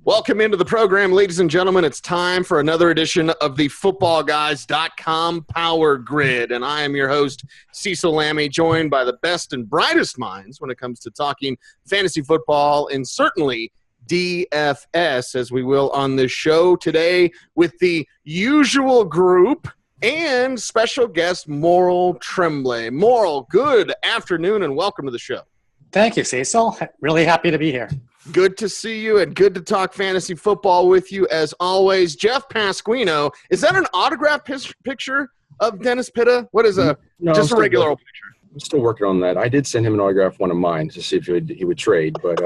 Welcome into the program, ladies and gentlemen. It's time for another edition of the Footballguys.com Power Grid, and I am your host, Cecil Lammy, joined by the best and brightest minds when it comes to talking fantasy football and certainly DFS, as we will on this show today with the usual group and special guest Maurile Tremblay. Maurile, good afternoon and welcome to the show. Thank you, Cecil. Really happy to be here. Good to see you and good to talk fantasy football with you as always. Jeff Pasquino, is that an autograph picture of Dennis Pitta? What is just a regular old picture? I'm still working on that. I did send him an autograph, one of mine, to see if he would trade, but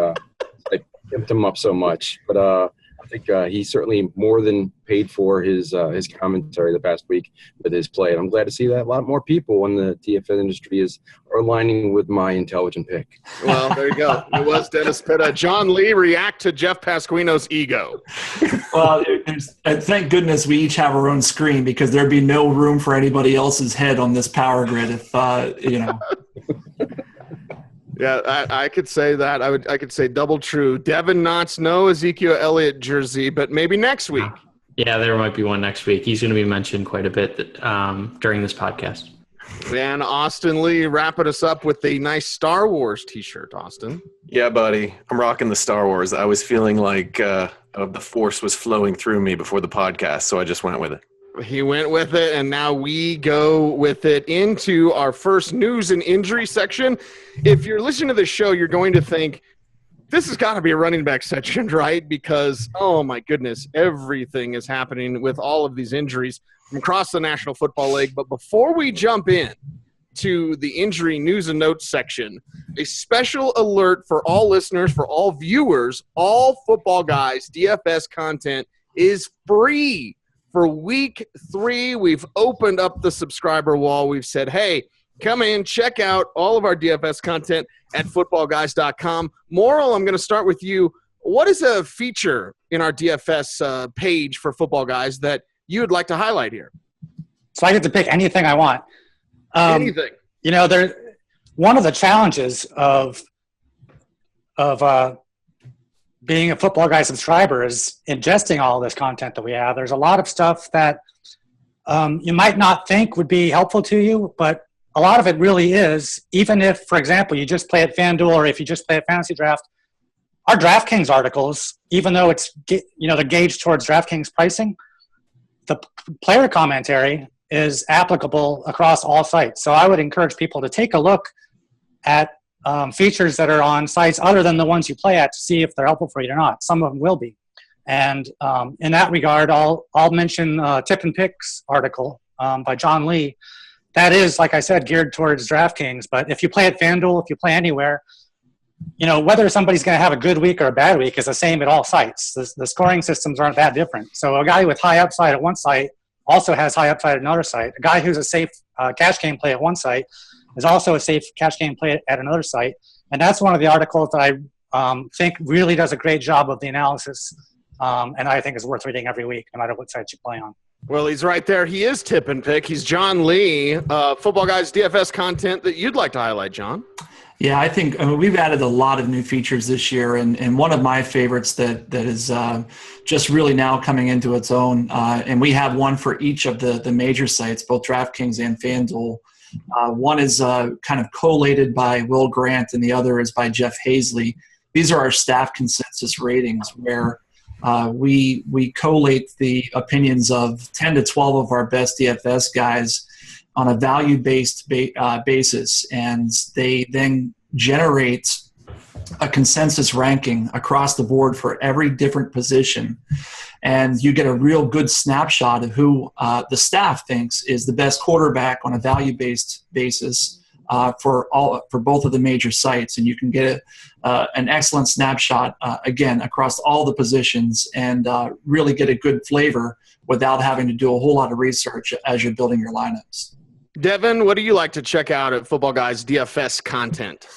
I pimped him up so much. But I think he certainly more than paid for his commentary the past week with his play. And I'm glad to see that a lot more people in the DFS industry are aligning with my intelligent pick. Well, there you go. It was Dennis Pitta. John Lee, react to Jeff Pasquino's ego. Well, thank goodness we each have our own screen because there'd be no room for anybody else's head on this power grid if, Yeah, I could say that. I could say double true. Devin Knotts, no Ezekiel Elliott jersey, but maybe next week. Yeah, there might be one next week. He's going to be mentioned quite a bit during this podcast. And Austin Lee wrapping us up with a nice Star Wars T-shirt, Austin. Yeah, buddy. I'm rocking the Star Wars. I was feeling like the Force was flowing through me before the podcast, so I just went with it. He went with it, and now we go with it into our first news and injury section. If you're listening to this show, you're going to think, this has got to be a running back section, right? Because, oh my goodness, everything is happening with all of these injuries from across the National Football League. But before we jump in to the injury news and notes section, a special alert for all listeners, for all viewers, all Football Guys DFS content is free. For week 3, we've opened up the subscriber wall. We've said, hey, come in, check out all of our DFS content at footballguys.com. Maurile, I'm going to start with you. What is a feature in our DFS page for Football Guys that you would like to highlight here? So I get to pick anything I want. Anything. One of the challenges of being a Football Guy subscriber is ingesting all this content that we have. There's a lot of stuff that you might not think would be helpful to you, but a lot of it really is. Even if, for example, you just play at FanDuel or if you just play at Fantasy Draft, our DraftKings articles, even though it's they're gauged towards DraftKings pricing, the player commentary is applicable across all sites. So I would encourage people to take a look at features that are on sites other than the ones you play at to see if they're helpful for you or not. Some of them will be. And in that regard, I'll mention Tip and Picks article by John Lee. That is, like I said, geared towards DraftKings. But if you play at FanDuel, if you play anywhere, whether somebody's going to have a good week or a bad week is the same at all sites. The scoring systems aren't that different. So a guy with high upside at one site also has high upside at another site. A guy who's a safe cash game play at one site is also a safe cash game play at another site. And that's one of the articles that I think really does a great job of the analysis, and I think is worth reading every week, no matter what site you play on. Well, he's right there. He is Tip and Pick. He's John Lee. Football Guys DFS content that you'd like to highlight, John? Yeah, I think we've added a lot of new features this year, and one of my favorites that is just really now coming into its own, and we have one for each of the major sites, both DraftKings and FanDuel. One is kind of collated by Will Grant, and the other is by Jeff Hazley. These are our staff consensus ratings, where we collate the opinions of 10 to 12 of our best DFS guys on a value-based basis, and they then generate a consensus ranking across the board for every different position. And you get a real good snapshot of who the staff thinks is the best quarterback on a value-based basis for both of the major sites. And you can get an excellent snapshot, again, across all the positions and really get a good flavor without having to do a whole lot of research as you're building your lineups. Devin, what do you like to check out at Football Guys DFS content?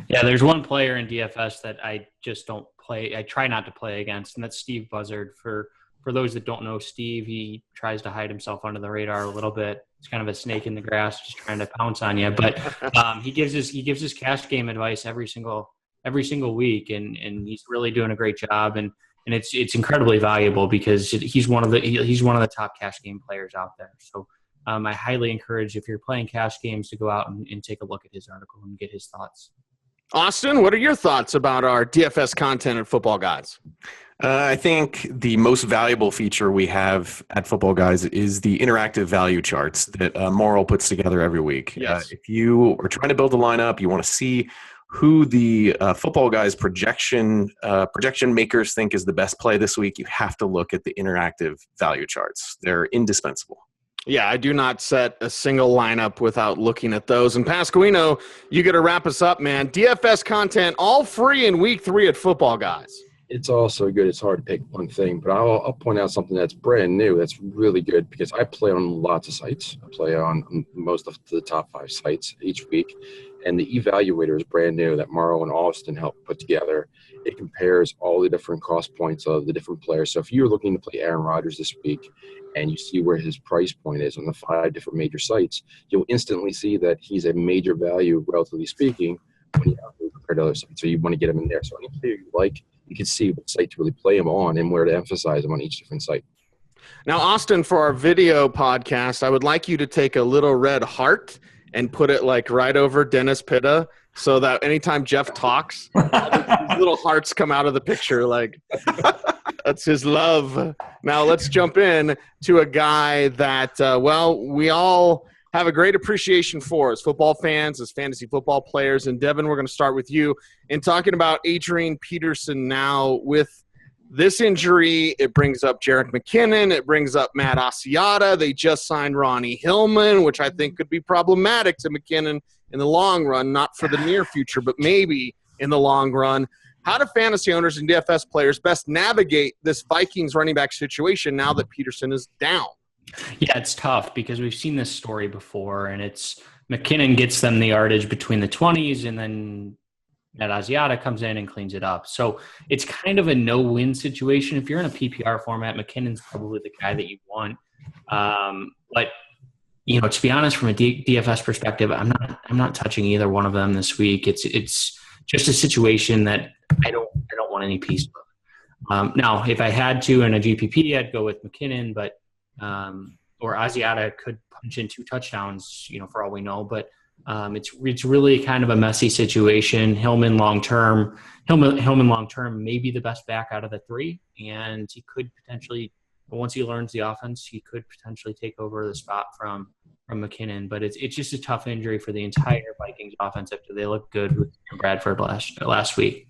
Yeah, there's one player in DFS that I just don't play. I try not to play against, and that's Steve Buzzard. For those that don't know Steve, he tries to hide himself under the radar a little bit. He's kind of a snake in the grass, just trying to pounce on you. But he gives his cash game advice every single week, and he's really doing a great job. And and it's incredibly valuable because he's one of the top cash game players out there. So I highly encourage, if you're playing cash games, to go out and take a look at his article and get his thoughts. Austin, what are your thoughts about our DFS content at Football Guys? I think the most valuable feature we have at Football Guys is the interactive value charts that Maurile puts together every week. Yes. If you are trying to build a lineup, you want to see who the Football Guys projection makers think is the best play this week, you have to look at the interactive value charts. They're indispensable. Yeah, I do not set a single lineup without looking at those. And Pasquino, you got to wrap us up, man. DFS content all free in week 3 at Football Guys. It's all so good. It's hard to pick one thing, but I'll point out something that's brand new. That's really good because I play on lots of sites. I play on most of the top 5 sites each week, and the evaluator is brand new that Maurile and Austin helped put together. It compares all the different cost points of the different players. So if you're looking to play Aaron Rodgers this week and you see where his price point is on the 5 different major sites, you'll instantly see that he's a major value, relatively speaking, when you have to compare to other sites. So you want to get him in there. So any player you like, you can see what site to really play him on and where to emphasize him on each different site. Now, Austin, for our video podcast, I would like you to take a little red heart and put it like right over Dennis Pitta so that anytime Jeff talks, these little hearts come out of the picture. Like, that's his love. Now let's jump in to a guy that, we all have a great appreciation for as football fans, as fantasy football players. And Devin, we're going to start with you in talking about Adrian Peterson now. With this injury, it brings up Jerick McKinnon. It brings up Matt Asiata. They just signed Ronnie Hillman, which I think could be problematic to McKinnon in the long run, not for the near future, but maybe in the long run. How do fantasy owners and DFS players best navigate this Vikings running back situation now that Peterson is down? Yeah, it's tough because we've seen this story before, and it's McKinnon gets them the yardage between the 20s, and then Matt Asiata comes in and cleans it up. So it's kind of a no-win situation. If you're in a PPR format, McKinnon's probably the guy that you want. But to be honest, from a DFS perspective, I'm not touching either one of them this week. It's just a situation that I don't want any piece of. Now, if I had to in a GPP, I'd go with McKinnon, but or Asiata could punch in 2 touchdowns, for all we know. But it's really kind of a messy situation. Hillman long term may be the best back out of the 3, and he could potentially, once he learns the offense, he could potentially take over the spot from McKinnon. But it's just a tough injury for the entire Vikings offense after they looked good with Bradford last week.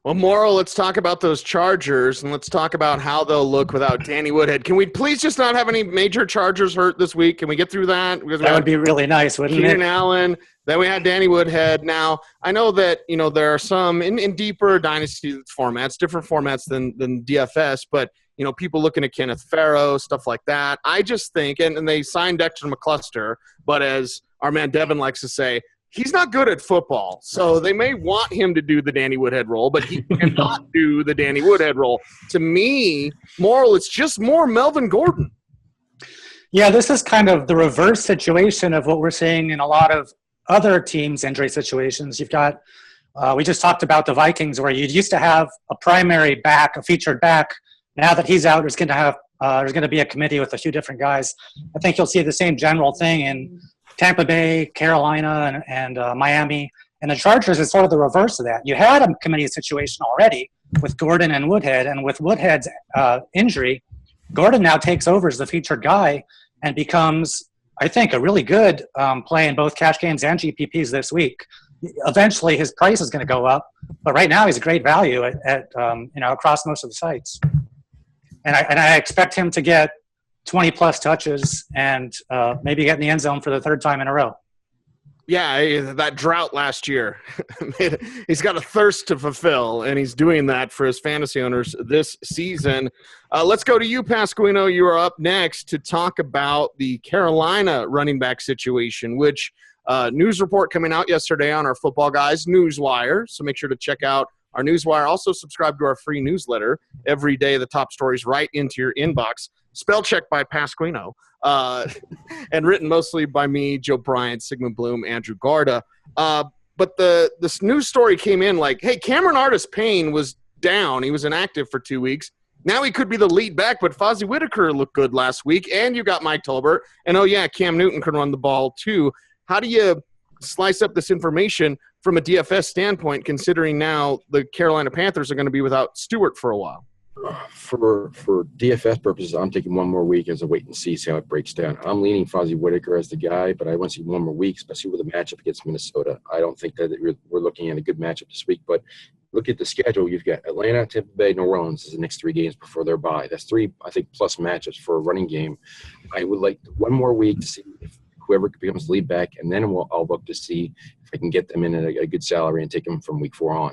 Well, Maurile, let's talk about those Chargers, and let's talk about how they'll look without Danny Woodhead. Can we please just not have any major Chargers hurt this week? Can we get through that? That would be really nice, wouldn't Keenan it? Allen. Then we had Danny Woodhead. Now, I know that, there are some in deeper dynasty formats, different formats than DFS, but, people looking at Kenneth Farrow, stuff like that. I just think, and they signed Dexter McCluster, but as our man Devin likes to say, he's not good at football, so they may want him to do the Danny Woodhead role, but he cannot do the Danny Woodhead role. To me, Maurile, it's just more Melvin Gordon. Yeah, this is kind of the reverse situation of what we're seeing in a lot of other teams' injury situations. You've got, we just talked about the Vikings, where you used to have a primary back, a featured back. Now that he's out, there's going to be a committee with a few different guys. I think you'll see the same general thing in Tampa Bay, Carolina, and Miami. And the Chargers is sort of the reverse of that. You had a committee situation already with Gordon and Woodhead, and with Woodhead's injury, Gordon now takes over as the featured guy and becomes, I think, a really good play in both cash games and GPPs this week. Eventually, his price is going to go up, but right now he's a great value at across most of the sites. And I expect him to get 20-plus touches and maybe get in the end zone for the 3rd time in a row. Yeah, that drought last year. He's got a thirst to fulfill, and he's doing that for his fantasy owners this season. Let's go to you, Pasquino. You are up next to talk about the Carolina running back situation, which news report coming out yesterday on our Football Guys Newswire. So make sure to check out our Newswire. Also subscribe to our free newsletter. Every day, the top stories right into your inbox. Spell check by Pasquino, and written mostly by me, Joe Bryant, Sigmund Bloom, Andrew Garda. But this news story came in like, hey, Cameron Artis-Payne was down. He was inactive for 2 weeks. Now he could be the lead back, but Fozzie Whitaker looked good last week, and you got Mike Tolbert. And, Cam Newton can run the ball too. How do you slice up this information from a DFS standpoint, considering now the Carolina Panthers are going to be without Stewart for a while? For DFS purposes, I'm taking one more week as a wait and see how it breaks down. I'm leaning Fozzie Whitaker as the guy, but I want to see one more week, especially with a matchup against Minnesota. I don't think that we're looking at a good matchup this week, but look at the schedule. You've got Atlanta, Tampa Bay, New Orleans is the next 3 games before their bye. That's 3, I think, plus matchups for a running game. I would like one more week to see if whoever becomes lead back, and then I'll look to see if I can get them in at a good salary and take them from week 4 on.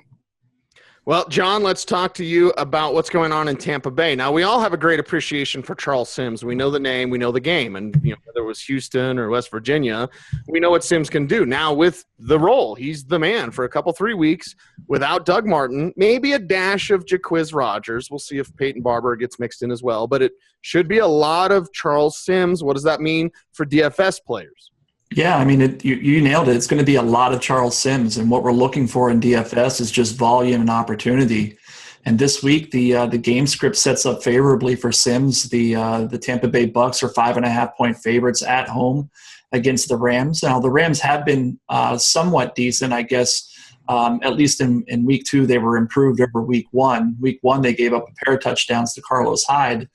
Well, John, let's talk to you about what's going on in Tampa Bay. Now, we all have a great appreciation for Charles Sims. We know the name, we know the game, and whether it was Houston or West Virginia, we know what Sims can do. Now, with the role, he's the man for a couple 3 weeks without Doug Martin, maybe a dash of Jaquiz Rogers. We'll see if Peyton Barber gets mixed in as well, but it should be a lot of Charles Sims. What does that mean for DFS players? Yeah, I mean, you nailed it. It's going to be a lot of Charles Sims, and what we're looking for in DFS is just volume and opportunity. And this week, the game script sets up favorably for Sims. The Tampa Bay Bucks are 5.5-point favorites at home against the Rams. Now, the Rams have been somewhat decent, I guess. At least in week 2, they were improved over week 1. Week 1, they gave up a pair of touchdowns to Carlos Hyde.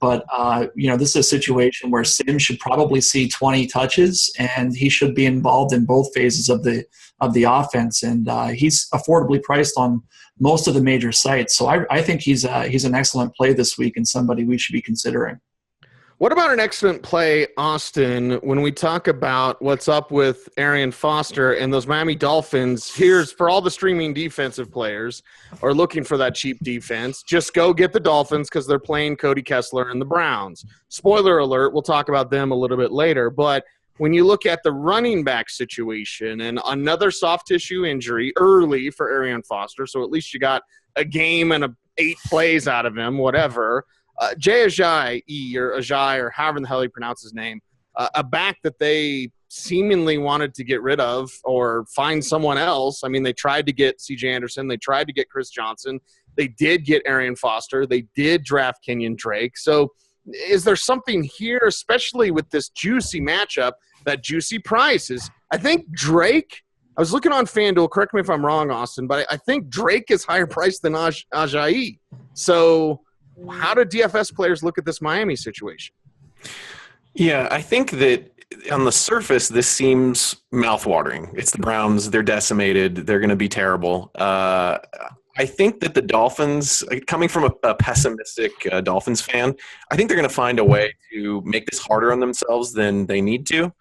But, this is a situation where Sims should probably see 20 touches, and he should be involved in both phases of the offense. And he's affordably priced on most of the major sites. So I think he's an excellent play this week and somebody we should be considering. What about an excellent play, Austin, when we talk about what's up with Arian Foster and those Miami Dolphins? Here's for all the streaming defensive players are looking for that cheap defense. Just go get the Dolphins because they're playing Cody Kessler and the Browns. Spoiler alert, we'll talk about them a little bit later. But when you look at the running back situation and another soft tissue injury early for Arian Foster, so at least you got a game and 8 plays out of him, whatever – Jay Ajayi, or however the hell you pronounce his name, a back that they seemingly wanted to get rid of or find someone else. I mean, they tried to get C.J. Anderson. They tried to get Chris Johnson. They did get Arian Foster. They did draft Kenyon Drake. So is there something here, especially with this juicy matchup, that juicy price is? I think Drake – I was looking on FanDuel. Correct me if I'm wrong, Austin, but I think Drake is higher priced than Ajayi. So – how do DFS players look at this Miami situation? Yeah, I think that on the surface, this seems mouthwatering. It's the Browns. They're decimated. They're going to be terrible. I think that the Dolphins, coming from a pessimistic Dolphins fan, I think they're going to find a way to make this harder on themselves than they need to.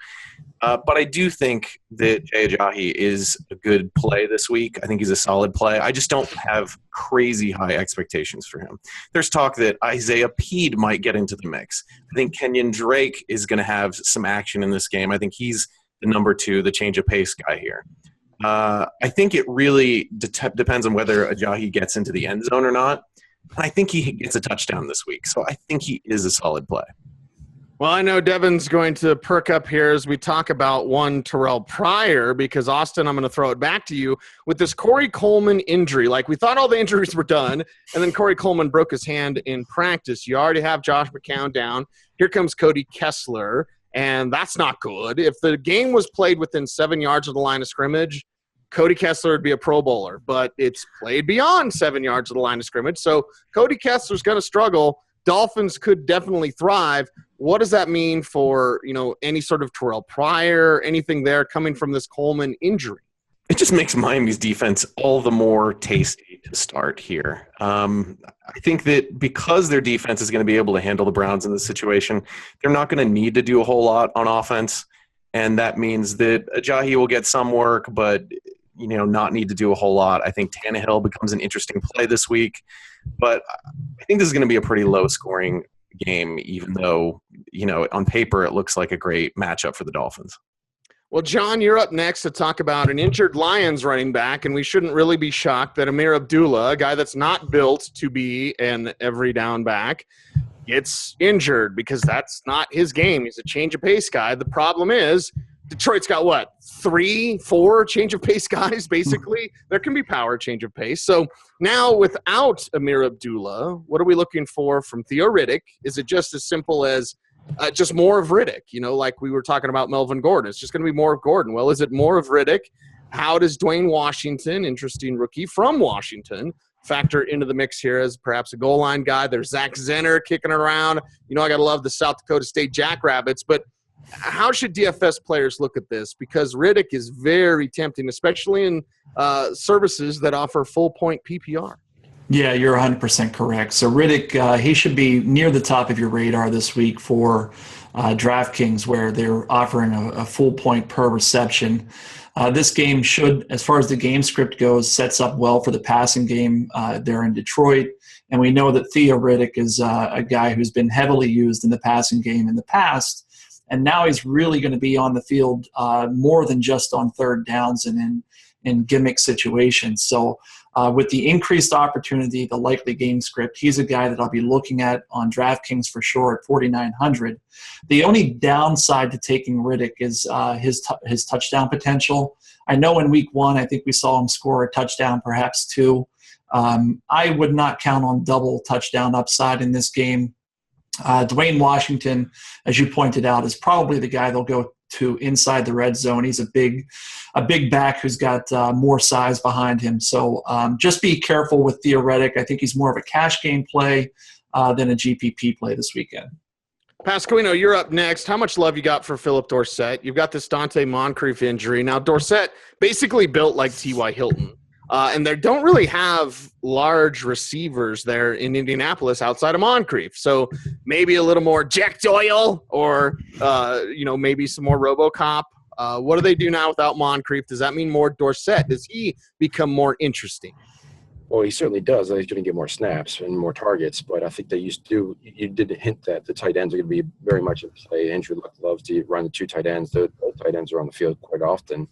But I do think that Jay Ajayi is a good play this week. I think he's a solid play. I just don't have crazy high expectations for him. There's talk that Isaiah Peed might get into the mix. I think Kenyon Drake is going to have some action in this game. I think he's the number 2, the change of pace guy here. I think it really depends on whether Ajayi gets into the end zone or not. I think he gets a touchdown this week. So I think he is a solid play. Well, I know Devin's going to perk up here as we talk about one Terrell Pryor because, Austin, I'm going to throw it back to you with this Corey Coleman injury. Like, we thought all the injuries were done, and then Corey Coleman broke his hand in practice. You already have Josh McCown down. Here comes Cody Kessler, and that's not good. If the game was played within 7 yards of the line of scrimmage, Cody Kessler would be a Pro Bowler, but it's played beyond 7 yards of the line of scrimmage, so Cody Kessler's going to struggle. Dolphins could definitely thrive. What does that mean for, any sort of Terrell Pryor, anything there coming from this Coleman injury? It just makes Miami's defense all the more tasty to start here. I think that because their defense is going to be able to handle the Browns in this situation, they're not going to need to do a whole lot on offense. And that means that Ajayi will get some work, but not need to do a whole lot. I think Tannehill becomes an interesting play this week, but I think this is going to be a pretty low-scoring game, even though, on paper it looks like a great matchup for the Dolphins. Well, John, you're up next to talk about an injured Lions running back, and we shouldn't really be shocked that Amir Abdullah, a guy that's not built to be an every down back, gets injured because that's not his game. He's a change of pace guy. The problem is Detroit's got what, 3, 4 change of pace guys, basically? There can be power change of pace. So now without Amir Abdullah, what are we looking for from Theo Riddick? Is it just as simple as just more of Riddick? Like we were talking about Melvin Gordon. It's just going to be more of Gordon. Well, is it more of Riddick? How does Dwayne Washington, interesting rookie from Washington, factor into the mix here as perhaps a goal line guy? There's Zach Zenner kicking around. I got to love the South Dakota State Jackrabbits, but how should DFS players look at this? Because Riddick is very tempting, especially in services that offer full point PPR. Yeah, you're 100% correct. So Riddick, he should be near the top of your radar this week for DraftKings, where they're offering a full point per reception. This game should, as far as the game script goes, sets up well for the passing game there in Detroit. And we know that Theo Riddick is a guy who's been heavily used in the passing game in the past. And now he's really going to be on the field more than just on third downs and in gimmick situations. So with the increased opportunity, the likely game script, he's a guy that I'll be looking at on DraftKings for sure at 4,900. The only downside to taking Riddick is his touchdown potential. I know in week 1, I think we saw him score a touchdown, perhaps 2. I would not count on double touchdown upside in this game. Dwayne Washington, as you pointed out, is probably the guy they'll go to inside the red zone. He's a big back who's got more size behind him. So just be careful with Theo Riddick. I think he's more of a cash game play than a GPP play this weekend. Pasquino, you're up next. How much love you got for Philip Dorsett? You've got this Dante Moncrief injury. Now, Dorsett basically built like T.Y. Hilton. And they don't really have large receivers there in Indianapolis outside of Moncrief. So maybe a little more Jack Doyle or, maybe some more RoboCop. What do they do now without Moncrief? Does that mean more Dorsett? Does he become more interesting? Well, he certainly does. He's going to get more snaps and more targets, but I think they you did hint that the tight ends are going to be very much in play. Andrew Luck loves to run the 2 tight ends. The tight ends are on the field quite often.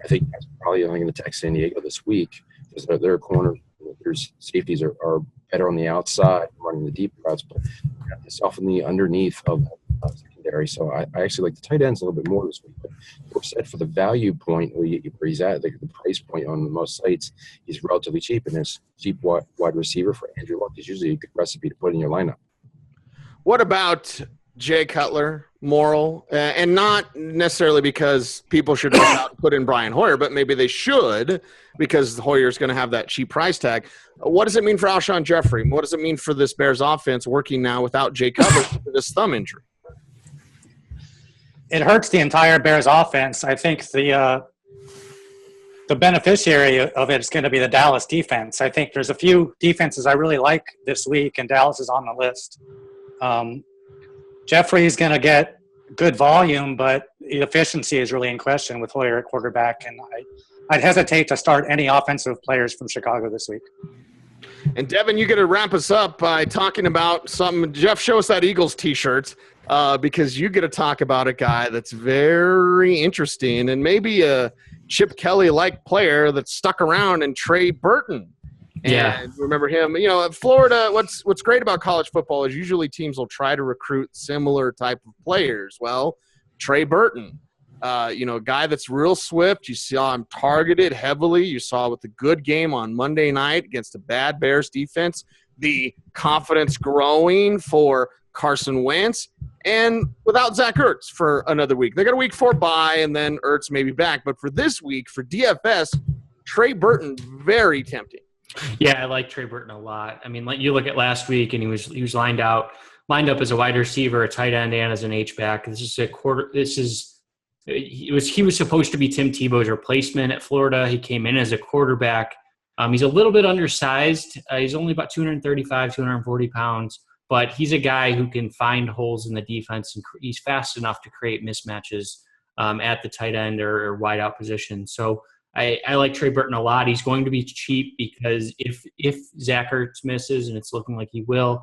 I think that's probably only going to attack San Diego this week because their corners, their safeties are better on the outside, running the deep routes, but it's often the underneath of secondary. So I actually like the tight ends a little bit more this week. But Dorsett, for the value point where he's at, the price point on most sites, he's relatively cheap, and this cheap wide receiver for Andrew Luck is usually a good recipe to put in your lineup. What about Jay Cutler, Maurile, and not necessarily because people should put in Brian Hoyer, but maybe they should because Hoyer's going to have that cheap price tag. What does it mean for Alshon Jeffrey? What does it mean for this Bears offense working now without Jay Cutler for this thumb injury? It hurts the entire Bears offense. I think the beneficiary of it is going to be the Dallas defense. I think there's a few defenses I really like this week, and Dallas is on the list. Jeffrey is going to get good volume, but the efficiency is really in question with Hoyer at quarterback, and I'd hesitate to start any offensive players from Chicago this week. And Devin, you got to wrap us up by talking about something. Jeff, show us that Eagles T-shirt because you get to talk about a guy that's very interesting and maybe a Chip Kelly-like player that's stuck around, and Trey Burton. And remember him, Florida, what's great about college football is usually teams will try to recruit similar type of players. Well, Trey Burton, a guy that's real swift. You saw him targeted heavily. You saw with the good game on Monday night against a bad Bears defense, the confidence growing for Carson Wentz, and without Zach Ertz for another week. They got a week 4 bye, and then Ertz may be back. But for this week, for DFS, Trey Burton, very tempting. Yeah, I like Trey Burton a lot. I mean, you look at last week, and he was lined up as a wide receiver, a tight end, and as an H-back. He was supposed to be Tim Tebow's replacement at Florida. He came in as a quarterback. He's a little bit undersized. He's only about 235, 240 pounds, but he's a guy who can find holes in the defense, and he's fast enough to create mismatches at the tight end or wide out position. So I like Trey Burton a lot. He's going to be cheap because if Zach Ertz misses, and it's looking like he will,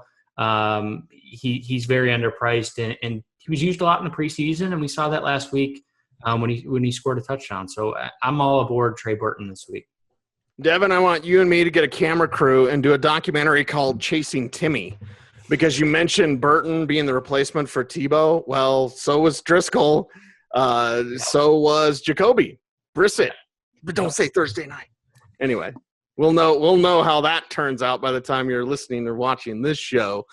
he's very underpriced, and he was used a lot in the preseason, and we saw that last week when he scored a touchdown. So I'm all aboard Trey Burton this week. Devin, I want you and me to get a camera crew and do a documentary called Chasing Timmy, because you mentioned Burton being the replacement for Tebow. Well, so was Driscoll. So was Jacoby Brissett. But don't say Thursday night. Anyway, we'll know how that turns out by the time you're listening or watching this show.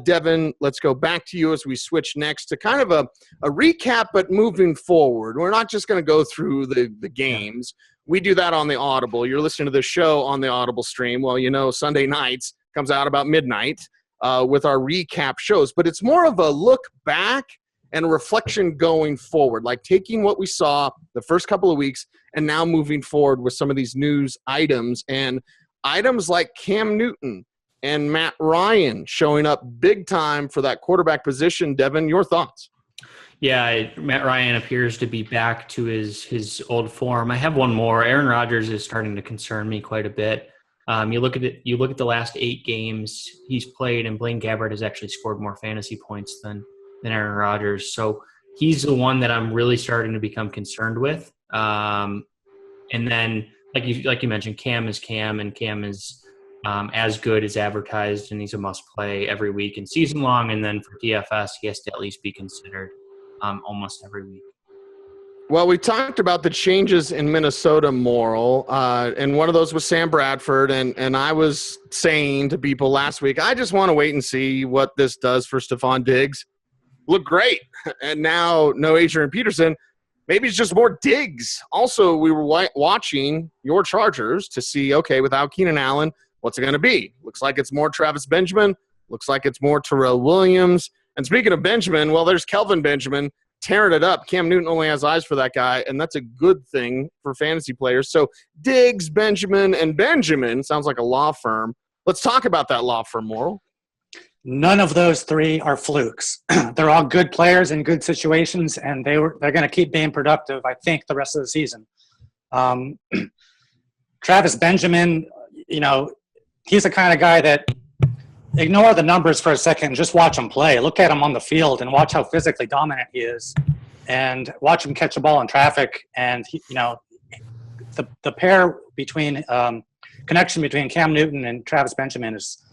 Devin, let's go back to you as we switch next to kind of a recap, but moving forward. We're not just going to go through the games. We do that on the Audible. You're listening to the show on the Audible stream. Well, Sunday nights comes out about midnight with our recap shows. But it's more of a look back and reflection going forward, like taking what we saw the first couple of weeks and now moving forward with some of these news items and items like Cam Newton and Matt Ryan showing up big time for that quarterback position. Devin, your thoughts? Yeah, Matt Ryan appears to be back to his old form. I have one more. Aaron Rodgers is starting to concern me quite a bit. You look at the last 8 games he's played, and Blaine Gabbert has actually scored more fantasy points than Aaron Rodgers. So he's the one that I'm really starting to become concerned with. And then, like you mentioned, Cam is Cam, and Cam is as good as advertised, and he's a must-play every week and season long. And then for DFS, he has to at least be considered almost every week. Well, we talked about the changes in Minnesota, Maurile, and one of those was Sam Bradford, and I was saying to people last week, I just want to wait and see what this does for Stephon Diggs. Look great. And now no Adrian Peterson. Maybe it's just more Diggs. Also, we were watching your Chargers to see, okay, without Keenan Allen, what's it going to be? Looks like it's more Travis Benjamin. Looks like it's more Terrell Williams. And speaking of Benjamin, well, there's Kelvin Benjamin tearing it up. Cam Newton only has eyes for that guy, and that's a good thing for fantasy players. So Diggs, Benjamin, and Benjamin sounds like a law firm. Let's talk about that law firm, Maurile. None of those 3 are flukes. They're all good players in good situations, and they're going to keep being productive, I think, the rest of the season. Travis Benjamin, he's the kind of guy that ignore the numbers for a second and just watch him play. Look at him on the field and watch how physically dominant he is, and watch him catch a ball in traffic. And the pair between connection between Cam Newton and Travis Benjamin is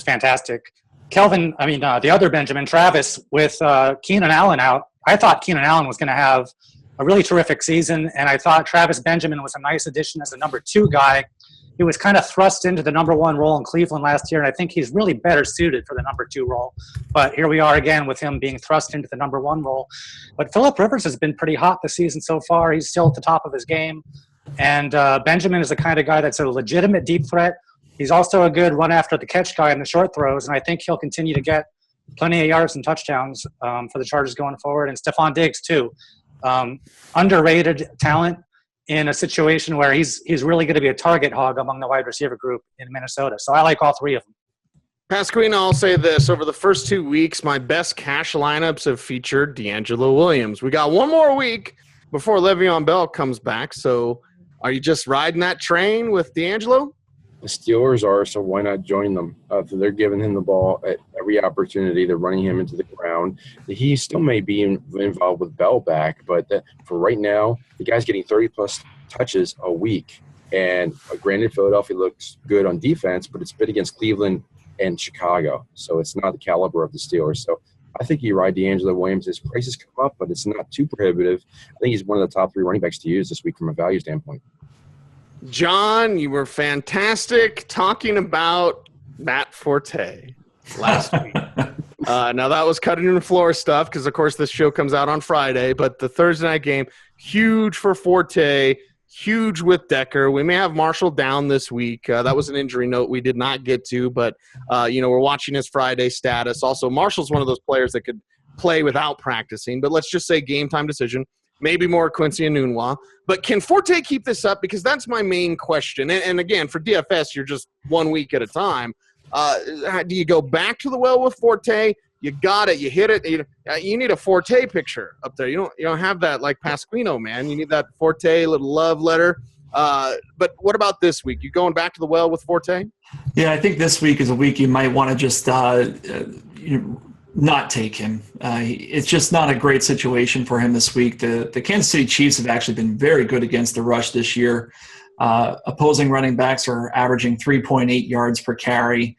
fantastic. The other Benjamin, Travis, with Keenan Allen out, I thought Keenan Allen was going to have a really terrific season, and I thought Travis Benjamin was a nice addition as a number 2 guy. He was kind of thrust into the number 1 role in Cleveland last year, and I think he's really better suited for the number 2 role. But here we are again with him being thrust into the number 1 role. But Phillip Rivers has been pretty hot this season so far. He's still at the top of his game. And Benjamin is the kind of guy that's a legitimate deep threat. He's also a good run-after-the-catch guy in the short throws, and I think he'll continue to get plenty of yards and touchdowns for the Chargers going forward. And Stephon Diggs, too. Underrated talent in a situation where he's really going to be a target hog among the wide receiver group in Minnesota. So I like all 3 of them. Pasquino, I'll say this. Over the first 2 weeks, my best cash lineups have featured D'Angelo Williams. We got one more week before Le'Veon Bell comes back. So are you just riding that train with D'Angelo? The Steelers are, so why not join them? They're giving him the ball at every opportunity. They're running him into the ground. He still may be involved with Bell back, but for right now, the guy's getting 30-plus touches a week. And granted, Philadelphia looks good on defense, but it's been against Cleveland and Chicago, so it's not the caliber of the Steelers. So I think you ride D'Angelo Williams. His prices come up, but it's not too prohibitive. I think he's one of the top 3 running backs to use this week from a value standpoint. John, you were fantastic talking about Matt Forte last week. Now, that was cutting the floor stuff because, of course, this show comes out on Friday. But the Thursday night game, huge for Forte, huge with Decker. We may have Marshall down this week. That was an injury note we did not get to. But, we're watching his Friday status. Also, Marshall's one of those players that could play without practicing. But let's just say game time decision. Maybe more Quincy Enunwa. But can Forte keep this up? Because that's my main question. And again, for DFS, you're just 1 week at a time. Do you go back to the well with Forte? You got it. You hit it. You need a Forte picture up there. You don't have that like Pasquino, man. You need that Forte little love letter. But what about this week? You going back to the well with Forte? Yeah, I think this week is a week you might want to just not take him. It's just not a great situation for him this week. The Kansas City Chiefs have actually been very good against the rush this year. Opposing running backs are averaging 3.8 yards per carry.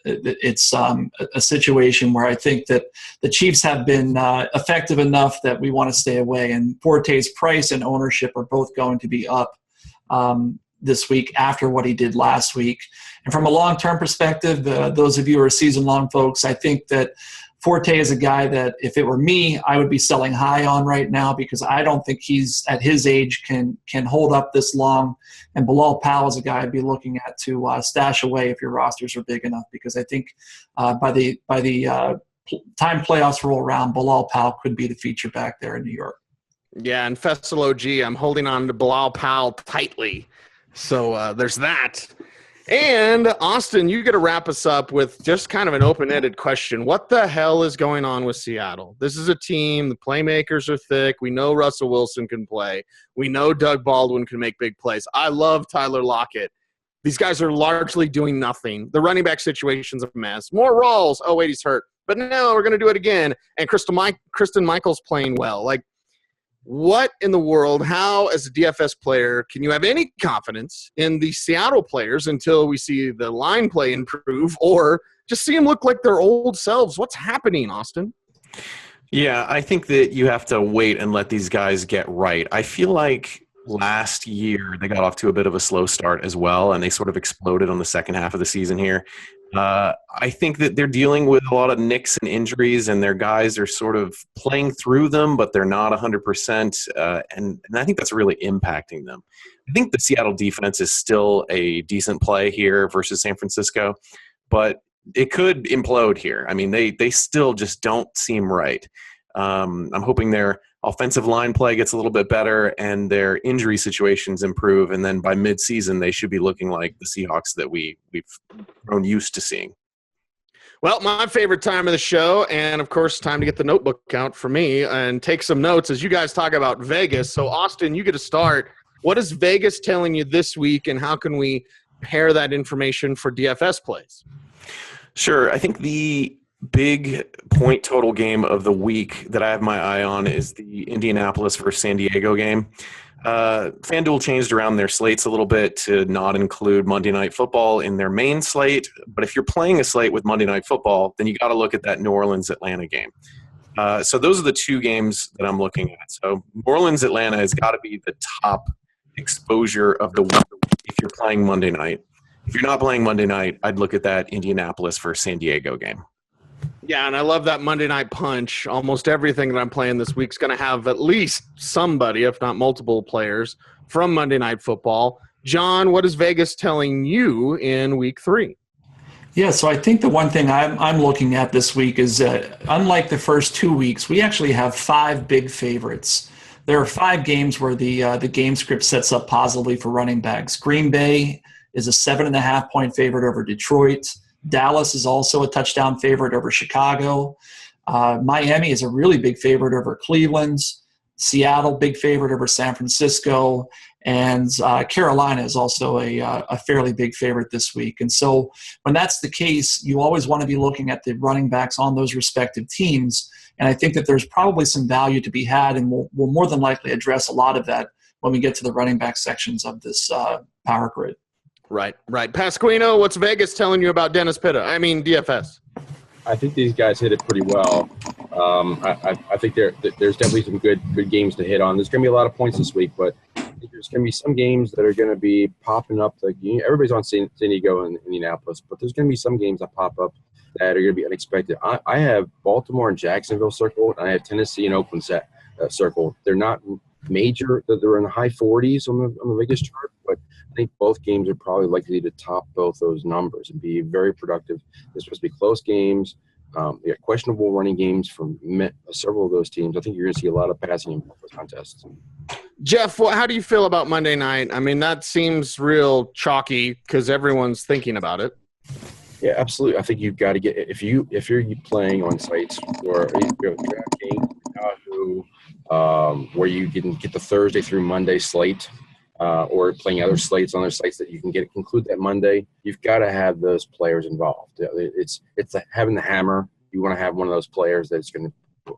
it's a situation where I think that the Chiefs have been effective enough that we want to stay away. And Forte's price and ownership are both going to be up this week after what he did last week. And from a long-term perspective, those of you who are season-long folks, I think that Forte is a guy that if it were me, I would be selling high on right now because I don't think he's at his age can hold up this long. And Bilal Powell is a guy I'd be looking at to stash away if your rosters are big enough because I think by the time playoffs roll around, Bilal Powell could be the feature back there in New York. Yeah, and Fessel OG, I'm holding on to Bilal Powell tightly. So there's that. And, Austin, you get to wrap us up with just kind of an open-ended question. What the hell is going on with Seattle? This is a team. The playmakers are thick. We know Russell Wilson can play. We know Doug Baldwin can make big plays. I love Tyler Lockett. These guys are largely doing nothing. The running back situation's a mess. More Rawls. Oh, wait, he's hurt. But no, we're going to do it again. And Kristen Michael's playing well. Like, what in the world, how, as a DFS player, can you have any confidence in the Seattle players until we see the line play improve or just see them look like their old selves? What's happening, Austin? Yeah, I think that you have to wait and let these guys get right. I feel like last year they got off to a bit of a slow start as well, and they sort of exploded on the second half of the season here. I think that they're dealing with a lot of nicks and injuries, and their guys are sort of playing through them, but they're not 100%, and I think that's really impacting them. I think the Seattle defense is still a decent play here versus San Francisco, but it could implode here. I mean, they still just don't seem right. I'm hoping their offensive line play gets a little bit better and their injury situations improve, and then by midseason they should be looking like the Seahawks that we've grown used to seeing. Well, my favorite time of the show, and of course, time to get the notebook out for me and take some notes as you guys talk about Vegas. So, Austin, you get to start. What is Vegas telling you this week, and how can we pair that information for DFS plays? Sure. I think the big point total game of the week that I have my eye on is the Indianapolis versus San Diego game. FanDuel changed around their slates a little bit to not include Monday Night Football in their main slate. But if you're playing a slate with Monday Night Football, then you got to look at that New Orleans-Atlanta game. So those are the two games that I'm looking at. So New Orleans-Atlanta has got to be the top exposure of the week if you're playing Monday night. If you're not playing Monday night, I'd look at that Indianapolis versus San Diego game. Yeah, and I love that Monday Night Punch. Almost everything that I'm playing this week is going to have at least somebody, if not multiple players, from Monday Night Football. John, what is Vegas telling you in Week 3? Yeah, so I think the one thing I'm looking at this week is unlike the first 2 weeks, we actually have 5 big favorites. There are 5 games where the game script sets up positively for running backs. Green Bay is a 7.5-point favorite over Detroit. Dallas is also a touchdown favorite over Chicago. Miami is a really big favorite over Cleveland. Seattle, big favorite over San Francisco. And Carolina is also a fairly big favorite this week. And so when that's the case, you always want to be looking at the running backs on those respective teams. And I think that there's probably some value to be had, and we'll more than likely address a lot of that when we get to the running back sections of this power grid. Right. Pasquino, what's Vegas telling you about Dennis Pitta? I mean, DFS. I think these guys hit it pretty well. I think there's definitely some good games to hit on. There's going to be a lot of points this week, but I think there's going to be some games that are going to be popping up. Like everybody's on San Diego and Indianapolis, but there's going to be some games that pop up that are going to be unexpected. I have Baltimore and Jacksonville circled, and I have Tennessee and Oakland circled. They're not major. They're in the high 40s on the Vegas chart, but I think both games are probably likely to top both those numbers and be very productive. They're supposed to be close games. We got questionable running games from several of those teams. I think you're going to see a lot of passing in both contests. Jeff, how do you feel about Monday night? I mean, that seems real chalky because everyone's thinking about it. Yeah, absolutely. I think you've got to get if you're playing on sites or DraftKings, Yahoo, where you can get the Thursday through Monday slate, or playing other slates on other sites that you can conclude that Monday. You've got to have those players involved. It's having the hammer. You want to have one of those players that's going to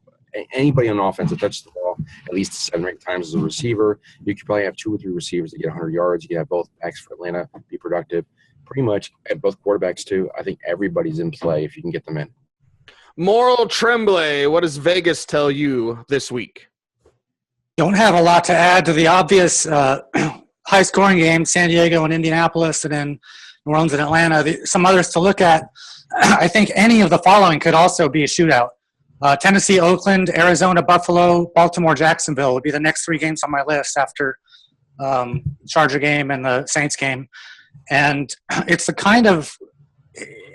anybody on offense that touches the ball at least 7 or 8 times as a receiver. You could probably have 2 or 3 receivers that get 100 yards. You can have both backs for Atlanta be productive. pretty much at both quarterbacks too. I think everybody's in play if you can get them in. Maurile Tremblay, what does Vegas tell you this week? Don't have a lot to add to the obvious high-scoring games, San Diego and Indianapolis, and then New Orleans and Atlanta. Some others to look at. I think any of the following could also be a shootout. Tennessee, Oakland, Arizona, Buffalo, Baltimore, Jacksonville would be the next 3 games on my list after Charger game and the Saints game. And it's the kind of –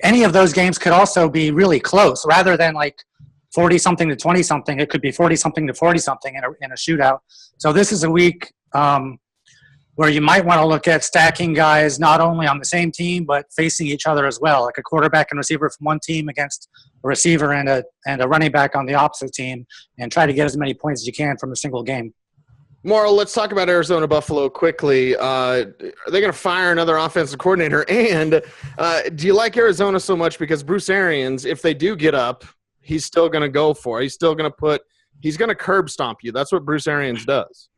any of those games could also be really close. Rather than like 40-something to 20-something, it could be 40-something to 40-something in a shootout. So this is a week where you might want to look at stacking guys not only on the same team but facing each other as well, like a quarterback and receiver from one team against a receiver and a running back on the opposite team, and try to get as many points as you can from a single game. Maurile, let's talk about Arizona Buffalo quickly. Are they going to fire another offensive coordinator? And do you like Arizona so much because Bruce Arians, if they do get up, he's still going to go for it. He's still going to he's going to curb stomp you. That's what Bruce Arians does.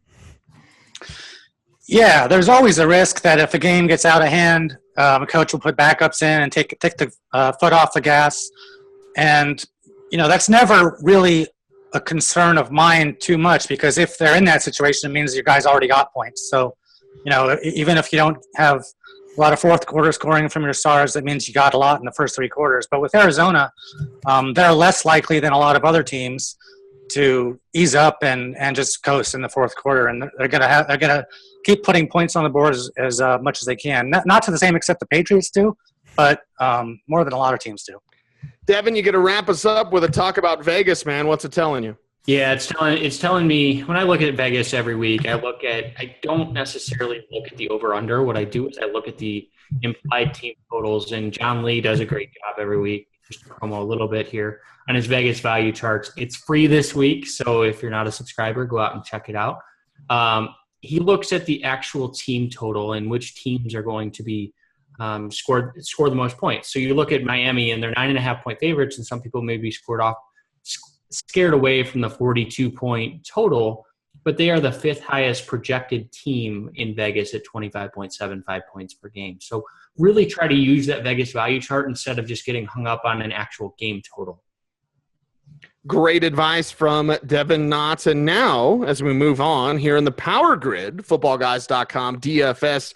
Yeah, there's always a risk that if a game gets out of hand, a coach will put backups in and take the foot off the gas. And, that's never really a concern of mine too much, because if they're in that situation, it means your guys already got points. So, even if you don't have a lot of fourth quarter scoring from your stars, that means you got a lot in the first 3 quarters. But with Arizona, they're less likely than a lot of other teams to ease up and just coast in the fourth quarter, and they're gonna keep putting points on the board as much as they can. Not to the same extent the Patriots do, but more than a lot of teams do. Devin, you got to wrap us up with a talk about Vegas, man. What's it telling you? Yeah, it's telling me when I look at Vegas every week, I don't necessarily look at the over-under. What I do is I look at the implied team totals, and John Lee does a great job every week. Just to promo a little bit here on his Vegas value charts. It's free this week, so if you're not a subscriber, go out and check it out. He looks at the actual team total and which teams are going to be score the most points. So you look at Miami, and they're 9.5-point favorites, and some people may be scared away from the 42-point total, but they are the 5th highest projected team in Vegas at 25.75 points per game. So really try to use that Vegas value chart instead of just getting hung up on an actual game total. Great advice from Devin Knott. And now, as we move on here in the Power Grid, footballguys.com, DFS,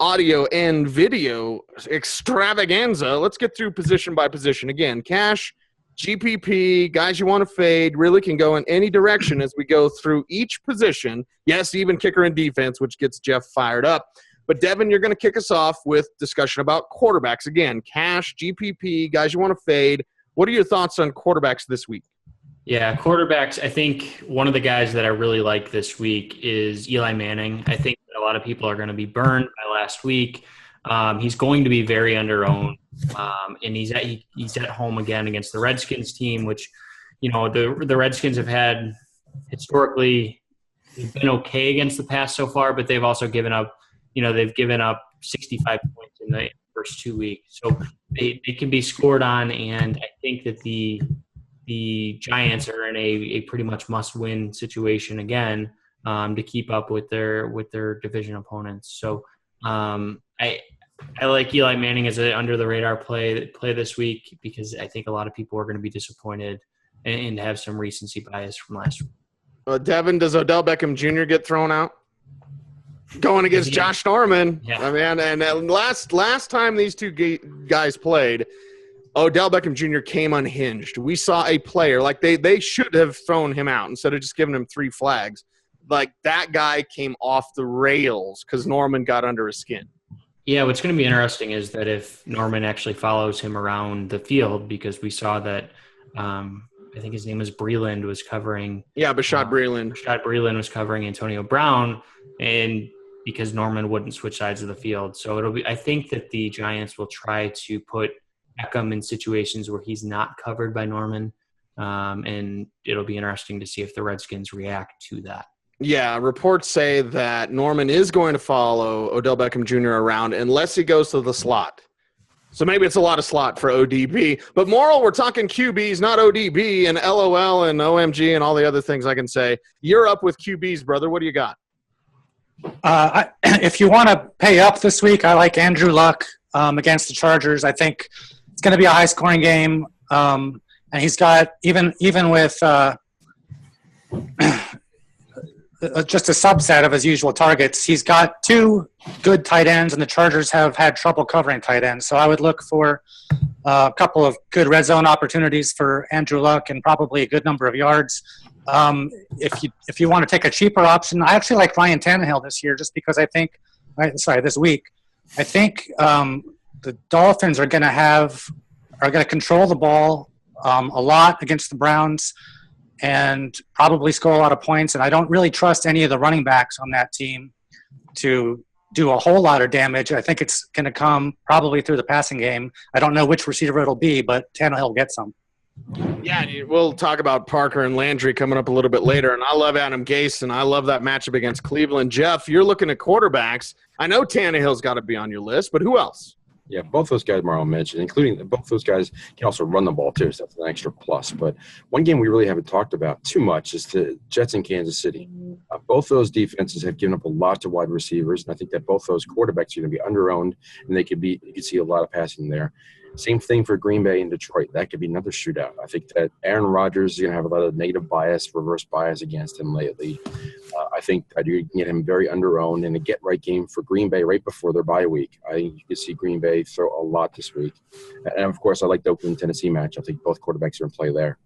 audio and video extravaganza, let's get through position by position. Again, cash, GPP, guys you want to fade, really can go in any direction as we go through each position. Yes, even kicker and defense, which gets Jeff fired up. But, Devin, you're going to kick us off with discussion about quarterbacks. Again, cash, GPP, guys you want to fade. What are your thoughts on quarterbacks this week? Yeah, quarterbacks, I think one of the guys that I really like this week is Eli Manning. I think that a lot of people are going to be burned by last week. He's going to be very underowned, and he's at home again against the Redskins team, which, the Redskins have had historically been okay against the pass so far, but they've also given up 65 points in the first 2 weeks. So they can be scored on, and I think that the Giants are in a pretty much must-win situation again to keep up with their division opponents. So I like Eli Manning as an under-the-radar play this week because I think a lot of people are going to be disappointed and have some recency bias from last week. Devin, does Odell Beckham Jr. get thrown out? Going against Josh Norman. Yeah. I mean, and last time these two guys played, Odell Beckham Jr. came unhinged. We saw a player, like they should have thrown him out instead of just giving him 3 flags. Like that guy came off the rails because Norman got under his skin. Yeah, what's going to be interesting is that if Norman actually follows him around the field, because we saw that I think his name was Breland was covering. Yeah, Bashad Breeland. Bashad Breeland was covering Antonio Brown, and because Norman wouldn't switch sides of the field. So I think that the Giants will try to put Beckham in situations where he's not covered by Norman, and it'll be interesting to see if the Redskins react to that. Yeah, reports say that Norman is going to follow Odell Beckham Jr. around unless he goes to the slot. So maybe it's a lot of slot for ODB. But Maurile, we're talking QBs, not ODB and LOL and OMG and all the other things I can say. You're up with QBs, brother. What do you got? If you want to pay up this week, I like Andrew Luck. against the Chargers. I think it's going to be a high-scoring game, and he's got even with just a subset of his usual targets. He's got 2 good tight ends, and the Chargers have had trouble covering tight ends. So I would look for a couple of good red zone opportunities for Andrew Luck and probably a good number of yards. If you want to take a cheaper option, I actually like Ryan Tannehill this year just because this week. I think the Dolphins are going to control the ball a lot against the Browns and probably score a lot of points. And I don't really trust any of the running backs on that team to do a whole lot of damage. I think it's going to come probably through the passing game. I don't know which receiver it'll be, but Tannehill will get some. Yeah, we'll talk about Parker and Landry coming up a little bit later. And I love Adam Gase, and I love that matchup against Cleveland. Jeff, you're looking at quarterbacks. I know Tannehill's got to be on your list, but who else? Yeah, both those guys Maurile mentioned, including both those guys can also run the ball too, so that's an extra plus. But one game we really haven't talked about too much is the Jets in Kansas City. Both those defenses have given up a lot to wide receivers, and I think that both those quarterbacks are going to be under-owned, and you could see a lot of passing there. Same thing for Green Bay and Detroit. That could be another shootout. I think that Aaron Rodgers is going to have a lot of negative bias, reverse bias against him lately. I think that you can get him very under-owned in a get-right game for Green Bay right before their bye week. I think you could see Green Bay throw a lot this week. And, of course, I like the Oakland-Tennessee match. I think both quarterbacks are in play there.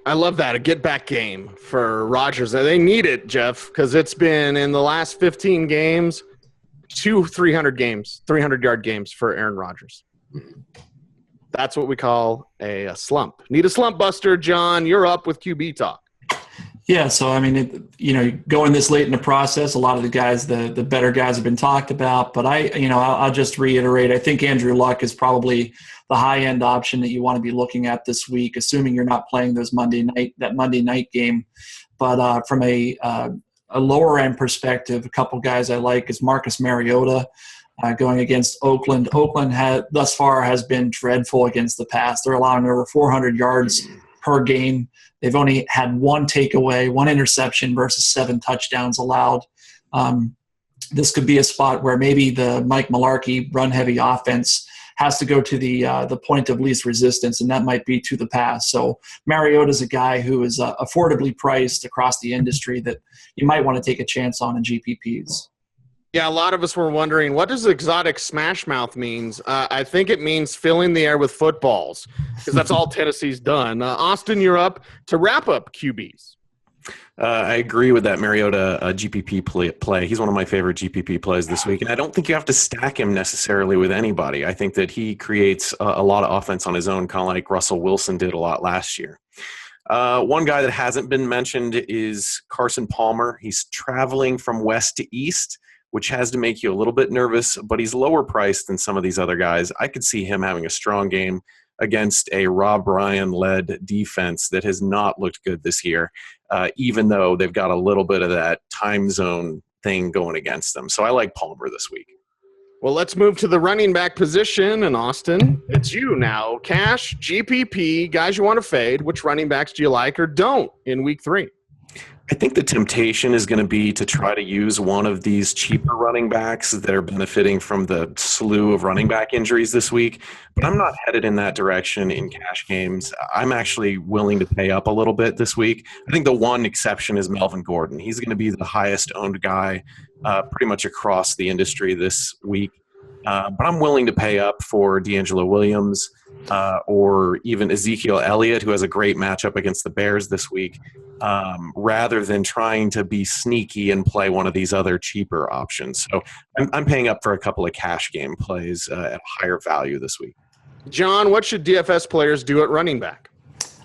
I love that, a get-back game for Rodgers. They need it, Jeff, because it's been in the last 15 games, 2 300-yard games for Aaron Rodgers. That's what we call a slump. Need a slump buster, John. You're up with QB talk. Yeah, so I mean, going this late in the process, a lot of the guys, the better guys have been talked about. But I'll just reiterate. I think Andrew Luck is probably the high end option that you want to be looking at this week, assuming you're not playing that Monday night game. But from a lower end perspective, a couple guys I like is Marcus Mariota. Going against Oakland. Oakland thus far has been dreadful against the pass. They're allowing over 400 yards per game. They've only had 1 takeaway, 1 interception versus 7 touchdowns allowed. This could be a spot where maybe the Mike Mularkey run-heavy offense has to go to the point of least resistance, and that might be to the pass. So Mariota's a guy who is affordably priced across the industry that you might want to take a chance on in GPPs. Yeah, a lot of us were wondering, what does exotic smash mouth means? I think it means filling the air with footballs, because that's all Tennessee's done. Austin, you're up to wrap up QBs. I agree with that Mariota GPP play. He's one of my favorite GPP plays this week, and I don't think you have to stack him necessarily with anybody. I think that he creates a lot of offense on his own, kind of like Russell Wilson did a lot last year. One guy that hasn't been mentioned is Carson Palmer. He's traveling from west to east, which has to make you a little bit nervous, but he's lower priced than some of these other guys. I could see him having a strong game against a Rob Ryan-led defense that has not looked good this year, even though they've got a little bit of that time zone thing going against them. So I like Palmer this week. Well, let's move to the running back position. And Austin, it's you now. Cash, GPP, guys you want to fade. Which running backs do you like or don't in week 3? I think the temptation is going to be to try to use one of these cheaper running backs that are benefiting from the slew of running back injuries this week, but I'm not headed in that direction in cash games. I'm actually willing to pay up a little bit this week. I think the one exception is Melvin Gordon. He's going to be the highest owned guy pretty much across the industry this week, but I'm willing to pay up for D'Angelo Williams or even Ezekiel Elliott, who has a great matchup against the Bears this week, rather than trying to be sneaky and play one of these other cheaper options. So I'm paying up for a couple of cash game plays at higher value this week. John, what should DFS players do at running back?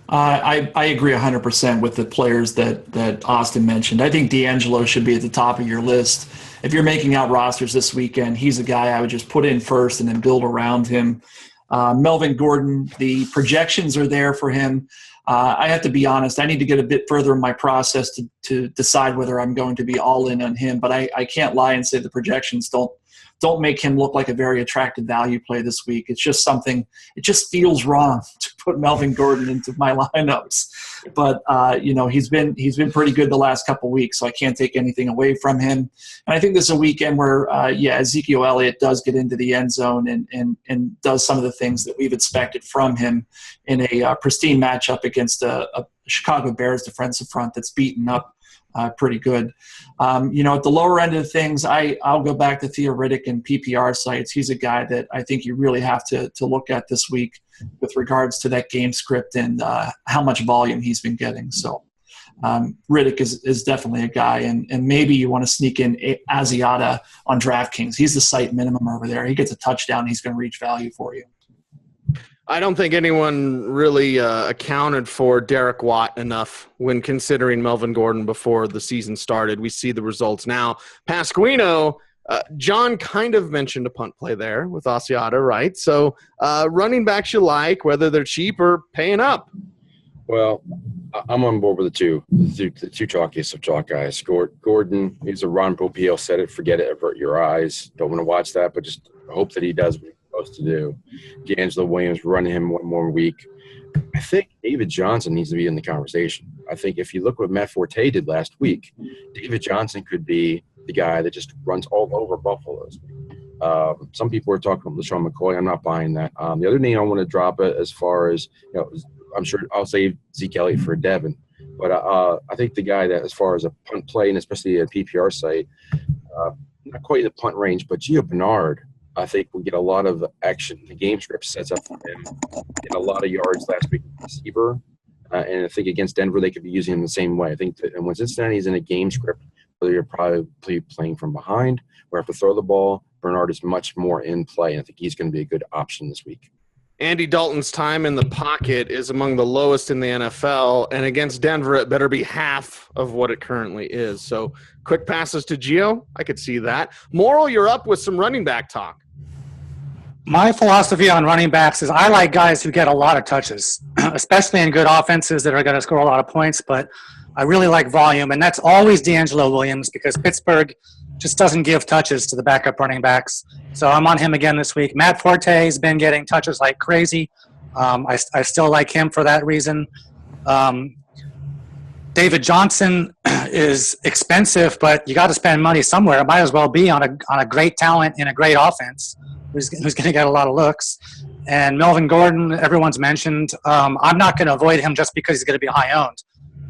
I agree 100% with the players that Austin mentioned. I think D'Angelo should be at the top of your list. If you're making out rosters this weekend, he's a guy I would just put in first and then build around him. Melvin Gordon, the projections are there for him. I have to be honest, I need to get a bit further in my process to decide whether I'm going to be all in on him, but I can't lie and say the projections don't don't make him look like a very attractive value play this week. It's just something, it just feels wrong to put Melvin Gordon into my lineups. But, he's been pretty good the last couple weeks, so I can't take anything away from him. And I think this is a weekend where, Ezekiel Elliott does get into the end zone and does some of the things that we've expected from him in a pristine matchup against a Chicago Bears defensive front that's beaten up pretty good. At the lower end of things, I'll go back to Theo Riddick and PPR sites. He's a guy that I think you really have to look at this week with regards to that game script and how much volume he's been getting. So Riddick is definitely a guy, and maybe you want to sneak in Asiata on DraftKings. He's the site minimum over there. He gets a touchdown, he's going to reach value for you. I don't think anyone really accounted for Derek Watt enough when considering Melvin Gordon before the season started. We see the results now. Pasquino, John kind of mentioned a punt play there with Asiata, right? So running backs you like, whether they're cheap or paying up. Well, I'm on board with the two chalkiest of chalk guys. Gordon, he's a Ron Popeil said it, forget it, avert your eyes. Don't want to watch that, but just hope that he does what he's supposed to do. D'Angelo Williams running him one more week. I think David Johnson needs to be in the conversation. I think if you look what Matt Forte did last week, David Johnson could be the guy that just runs all over Buffalo. Some people are talking about LaShawn McCoy. I'm not buying that. The other name I want to drop it as far as, I'm sure I'll save Zeke Elliott for Devin. But I think the guy that, as far as a punt play, and especially a PPR site, not quite in the punt range, but Gio Bernard, I think will get a lot of action. The game script sets up for him. Get a lot of yards last week receiver. And I think against Denver, they could be using him the same way. I think that, and when Cincinnati's in a game script, whether you're probably playing from behind or have to throw the ball, Bernard is much more in play. And I think he's going to be a good option this week. Andy Dalton's time in the pocket is among the lowest in the NFL, and against Denver, it better be half of what it currently is. So quick passes to Gio, I could see that. Maurile, you're up with some running back talk. My philosophy on running backs is I like guys who get a lot of touches, especially in good offenses that are going to score a lot of points, but I really like volume, and that's always D'Angelo Williams because Pittsburgh just doesn't give touches to the backup running backs. So I'm on him again this week. Matt Forte has been getting touches like crazy. I still like him for that reason. David Johnson is expensive, but you got to spend money somewhere. It might as well be on a great talent in a great offense who's going to get a lot of looks. And Melvin Gordon, everyone's mentioned. I'm not going to avoid him just because he's going to be high owned.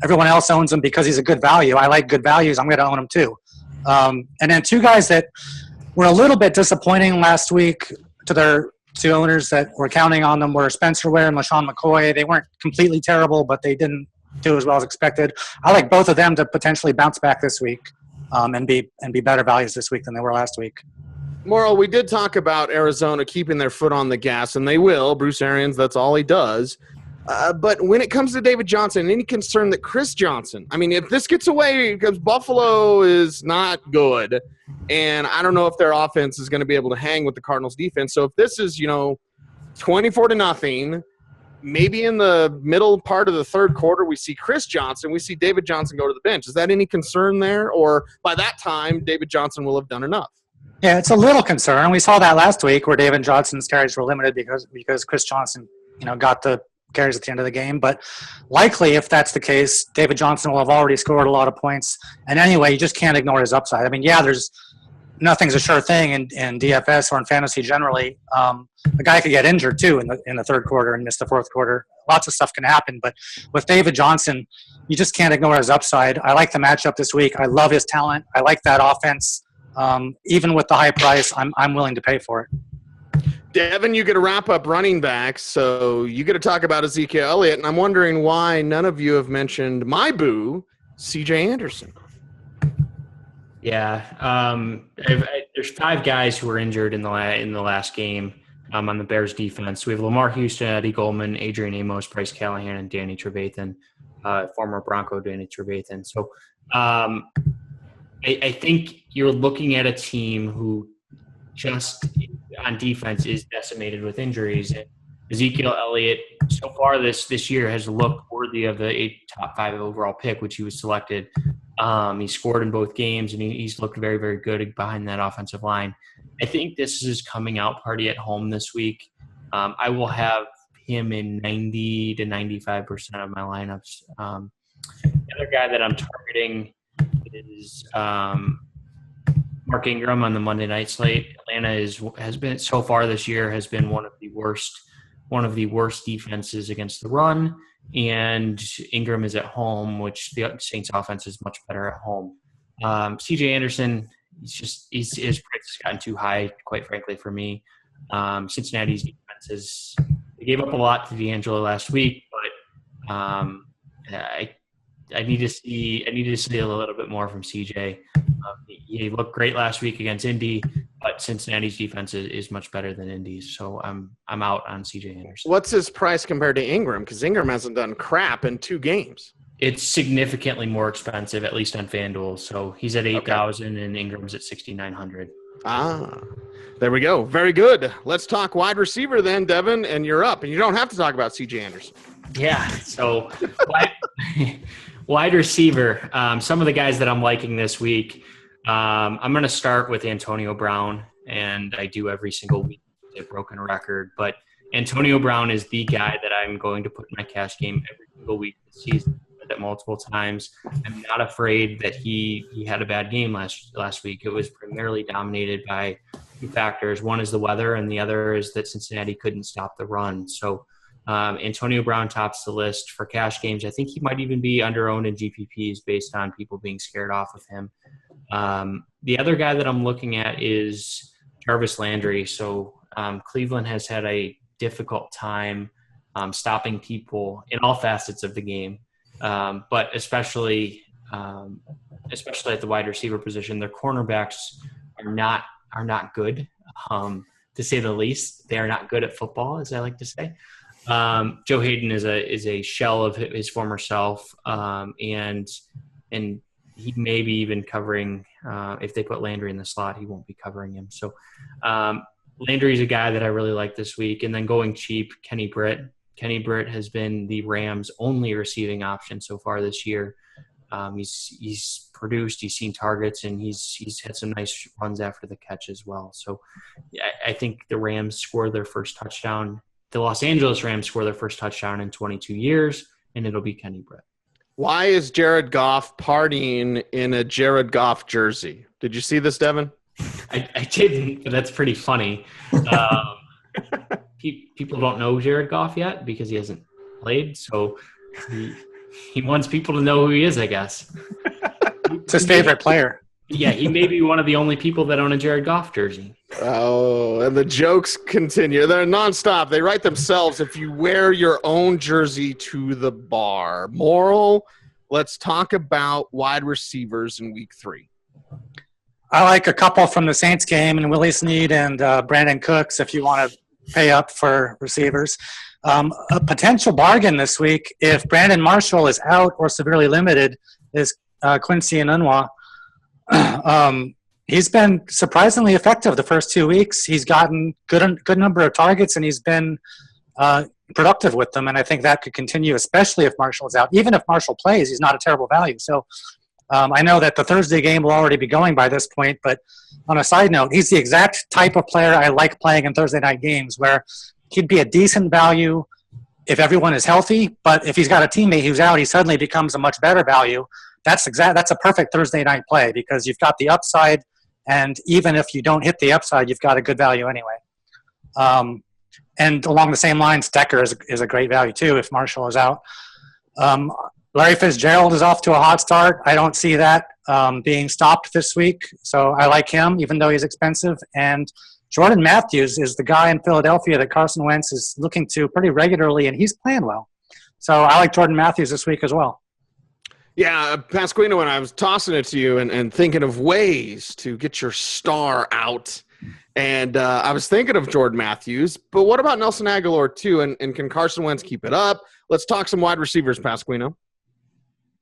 Everyone else owns him because he's a good value. I like good values. I'm going to own him too. And then two guys that were a little bit disappointing last week to their two owners that were counting on them were Spencer Ware and LaShawn McCoy. They weren't completely terrible, but they didn't do as well as expected. I like both of them to potentially bounce back this week and be better values this week than they were last week. Maurile, we did talk about Arizona keeping their foot on the gas, and they will. Bruce Arians, that's all he does. But when it comes to David Johnson, any concern that Chris Johnson, I mean, if this gets away, because Buffalo is not good, and I don't know if their offense is going to be able to hang with the Cardinals defense. So if this is, 24-0, maybe in the middle part of the third quarter, we see Chris Johnson, we see David Johnson go to the bench. Is that any concern there? Or by that time, David Johnson will have done enough? Yeah, it's a little concern. We saw that last week where David Johnson's carries were limited because Chris Johnson, got the carries at the end of the game. But likely, if that's the case, David Johnson will have already scored a lot of points. And anyway, you just can't ignore his upside. I mean, there's nothing's a sure thing in DFS or in fantasy generally. The guy could get injured too in the third quarter and miss the fourth quarter. Lots of stuff can happen. But with David Johnson, you just can't ignore his upside. I like the matchup this week. I love his talent. I like that offense. Even with the high price, I'm willing to pay for it. Devin, you get to wrap up running backs, so you get to talk about Ezekiel Elliott, and I'm wondering why none of you have mentioned my boo, C.J. Anderson. Yeah, there's 5 guys who were injured in the last game on the Bears defense. We have Lamar Houston, Eddie Goldman, Adrian Amos, Bryce Callahan, and Danny Trevathan, former Bronco Danny Trevathan. So I think you're looking at a team who just on defense is decimated with injuries. And Ezekiel Elliott, so far this year, has looked worthy of the top 5 overall pick, which he was selected. He scored in both games, and he's looked very, very good behind that offensive line. I think this is his coming out party at home this week. I will have him in 90 to 95% of my lineups. The other guy that I'm targeting is Mark Ingram on the Monday night slate. Atlanta has been so far this year has been one of the worst defenses against the run, and Ingram is at home, which the Saints offense is much better at home. CJ Anderson, his price has gotten too high, quite frankly, for me. Cincinnati's defenses, they gave up a lot to D'Angelo last week, but I need to see a little bit more from CJ. He looked great last week against Indy, but Cincinnati's defense is much better than Indy's, so I'm out on CJ Anderson. What's his price compared to Ingram? Because Ingram hasn't done crap in 2 games. It's significantly more expensive, at least on FanDuel. So he's at 8,000 and Ingram's at 6,900. There we go. Very good. Let's talk wide receiver then, Devin, and you're up. And you don't have to talk about CJ Anderson. Yeah. So wide receiver, some of the guys that I'm liking this week, I'm going to start with Antonio Brown, and I do every single week, a broken record. But Antonio Brown is the guy that I'm going to put in my cash game every single week this season. That multiple times. I'm not afraid that he had a bad game last week. It was primarily dominated by 2 factors. One is the weather, and the other is that Cincinnati couldn't stop the run. So Antonio Brown tops the list for cash games. I think he might even be under-owned in GPPs based on people being scared off of him. The other guy that I'm looking at is Jarvis Landry. So Cleveland has had a difficult time stopping people in all facets of the game. But especially at the wide receiver position, their cornerbacks are not good, to say the least. They are not good at football, as I like to say. Joe Hayden is a shell of his former self, and he may be even covering. If they put Landry in the slot, he won't be covering him. So Landry's a guy that I really like this week. And then going cheap, Kenny Britt. Kenny Britt has been the Rams' only receiving option so far this year. He's produced, he's seen targets, and he's had some nice runs after the catch as well. So I think the Rams score their first touchdown. The Los Angeles Rams score their first touchdown in 22 years, and it'll be Kenny Britt. Why is Jared Goff partying in a Jared Goff jersey? Did you see this, Devin? I didn't, but that's pretty funny. People don't know Jared Goff yet because he hasn't played, so he wants people to know who he is, I guess. It's his favorite player. Yeah, he may be one of the only people that own a Jared Goff jersey. Oh, and the jokes continue. They're nonstop. They write themselves if you wear your own jersey to the bar. Maurile, let's talk about wide receivers in week 3. I like a couple from the Saints game, and Willie Snead and Brandon Cooks if you want to pay up for receivers. A potential bargain this week, if Brandon Marshall is out or severely limited, is Quincy Enunwa. He's been surprisingly effective the first 2 weeks. He's gotten good number of targets, and he's been productive with them, and I think that could continue, especially if Marshall is out. Even if Marshall plays, he's not a terrible value. So I know that the Thursday game will already be going by this point, but on a side note, he's the exact type of player I like playing in Thursday night games, where he'd be a decent value if everyone is healthy, but if he's got a teammate who's out, he suddenly becomes a much better value. That's a perfect Thursday night play because you've got the upside, and even if you don't hit the upside, you've got a good value anyway. And along the same lines, Decker is a great value too if Marshall is out. Larry Fitzgerald is off to a hot start. I don't see that being stopped this week, so I like him, even though he's expensive. And Jordan Matthews is the guy in Philadelphia that Carson Wentz is looking to pretty regularly, and he's playing well. So I like Jordan Matthews this week as well. Yeah, Pasquino, when I was tossing it to you and thinking of ways to get your star out, and I was thinking of Jordan Matthews, but what about Nelson Aguilar too? And can Carson Wentz keep it up? Let's talk some wide receivers, Pasquino.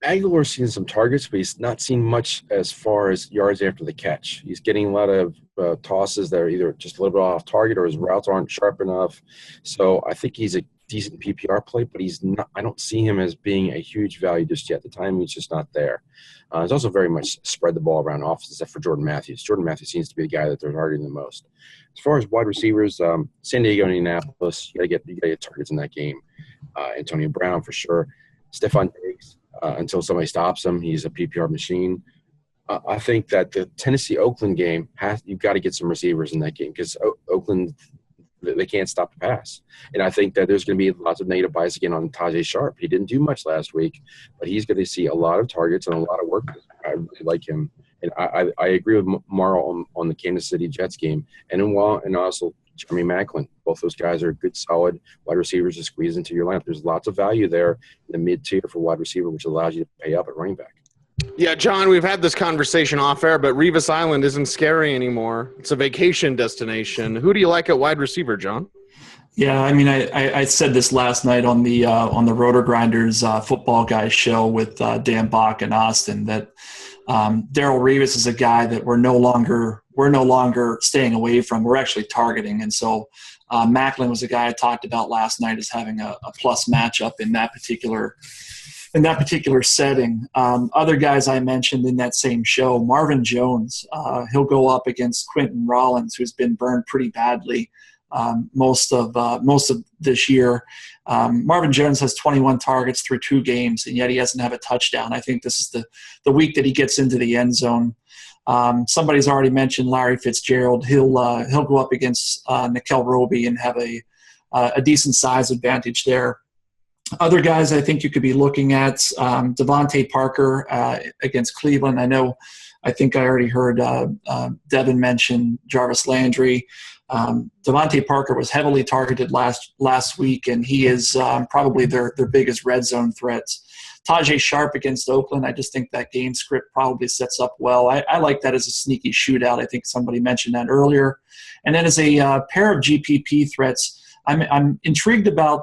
Aguilar's seen some targets, but he's not seen much as far as yards after the catch. He's getting a lot of tosses that are either just a little bit off target or his routes aren't sharp enough. So I think he's decent PPR play, but he's not. I don't see him as being a huge value just yet. The timing's just not there. He's also very much spread the ball around offense, except for Jordan Matthews. Jordan Matthews seems to be the guy that they're targeting the most. As far as wide receivers, San Diego and Indianapolis, you gotta get targets in that game. Antonio Brown for sure. Stephon Diggs, until somebody stops him, he's a PPR machine. I think that the Tennessee-Oakland game, you've got to get some receivers in that game because Oakland, they can't stop the pass. And I think that there's going to be lots of negative bias again on Tajay Sharp. He didn't do much last week, but he's going to see a lot of targets and a lot of work. I really like him. And I agree with Maurile on the Kansas City Jets game. And also Jeremy Maclin. Both those guys are good, solid wide receivers to squeeze into your lineup. There's lots of value there in the mid-tier for wide receiver, which allows you to pay up at running back. Yeah, John, we've had this conversation off air, but Revis Island isn't scary anymore. It's a vacation destination. Who do you like at wide receiver, John? Yeah, I mean, I said this last night on the Rotor Grinders Football Guys show with Dan Bach and Austin that Darrelle Revis is a guy that we're no longer staying away from. We're actually targeting, and so Maclin was a guy I talked about last night as having a plus matchup in that particular setting. Other guys I mentioned in that same show, Marvin Jones, he'll go up against Quentin Rollins, who's been burned pretty badly most of this year. Marvin Jones has 21 targets through 2 games, and yet he hasn't had a touchdown. I think this is the week that he gets into the end zone. Somebody's already mentioned Larry Fitzgerald. He'll go up against Nickel Roby and have a decent size advantage there. Other guys I think you could be looking at, Devontae Parker against Cleveland. I think I already heard Devin mention Jarvis Landry. Devontae Parker was heavily targeted last week, and he is probably their biggest red zone threat. Tajay Sharp against Oakland, I just think that game script probably sets up well. I like that as a sneaky shootout. I think somebody mentioned that earlier. And then as a pair of GPP threats, I'm intrigued about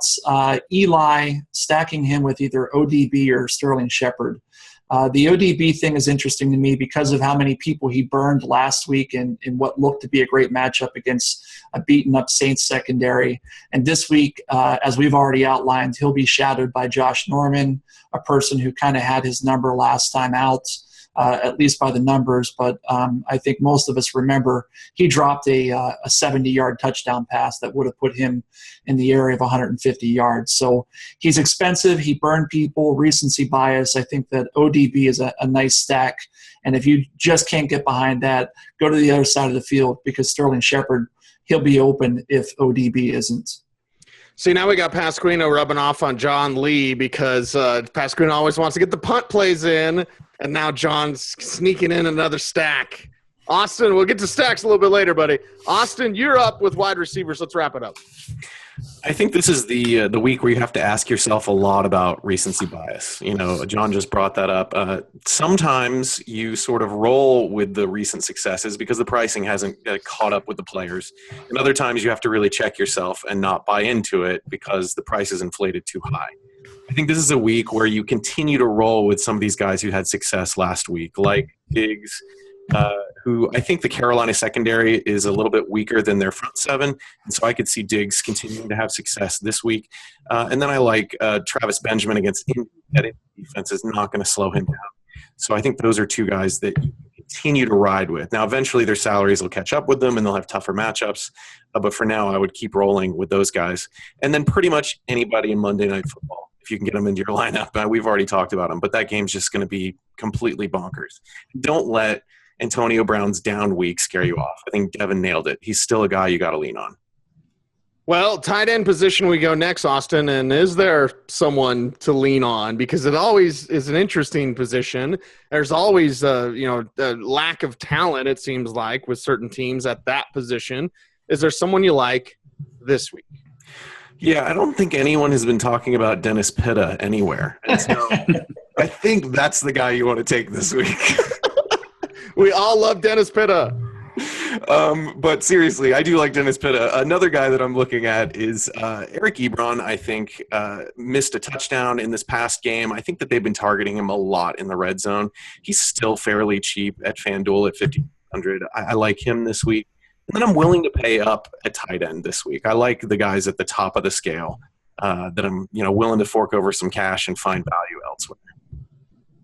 Eli, stacking him with either ODB or Sterling Shepard. The ODB thing is interesting to me because of how many people he burned last week in what looked to be a great matchup against a beaten-up Saints secondary. And this week, as we've already outlined, he'll be shadowed by Josh Norman, a person who kind of had his number last time out, at least by the numbers. But I think most of us remember he dropped a 70-yard touchdown pass that would have put him in the area of 150 yards. So he's expensive. He burned people, recency bias. I think that ODB is a nice stack. And if you just can't get behind that, go to the other side of the field because Sterling Shepard, he'll be open if ODB isn't. See, now we got Pasquino rubbing off on John Lee because Pasquino always wants to get the punt plays in, and now John's sneaking in another stack. Austin, we'll get to stacks a little bit later, buddy. Austin, you're up with wide receivers. Let's wrap it up. I think this is the week where you have to ask yourself a lot about recency bias. You know, John just brought that up. Sometimes you sort of roll with the recent successes because the pricing hasn't caught up with the players. And other times you have to really check yourself and not buy into it because the price is inflated too high. I think this is a week where you continue to roll with some of these guys who had success last week, like Diggs, who I think the Carolina secondary is a little bit weaker than their front seven. And so I could see Diggs continuing to have success this week. And then I like Travis Benjamin against Indy. That defense is not going to slow him down. So I think those are 2 guys that you continue to ride with. Now, eventually their salaries will catch up with them and they'll have tougher matchups. But for now, I would keep rolling with those guys. And then pretty much anybody in Monday Night Football, if you can get them into your lineup. We've already talked about them, but that game's just going to be completely bonkers. Don't let Antonio Brown's down week scare you off. I think Devin nailed it. He's still a guy you got to lean on. Well, tight end position we go next, Austin, and is there someone to lean on? Because it always is an interesting position. There's always, a lack of talent, it seems like, with certain teams at that position. Is there someone you like this week? Yeah, I don't think anyone has been talking about Dennis Pitta anywhere. And so I think that's the guy you want to take this week. We all love Dennis Pitta. But seriously, I do like Dennis Pitta. Another guy that I'm looking at is Eric Ebron, I think, missed a touchdown in this past game. I think that they've been targeting him a lot in the red zone. He's still fairly cheap at FanDuel at $5,500. I like him this week. And then I'm willing to pay up at tight end this week. I like the guys at the top of the scale. that I'm willing to fork over some cash and find value elsewhere.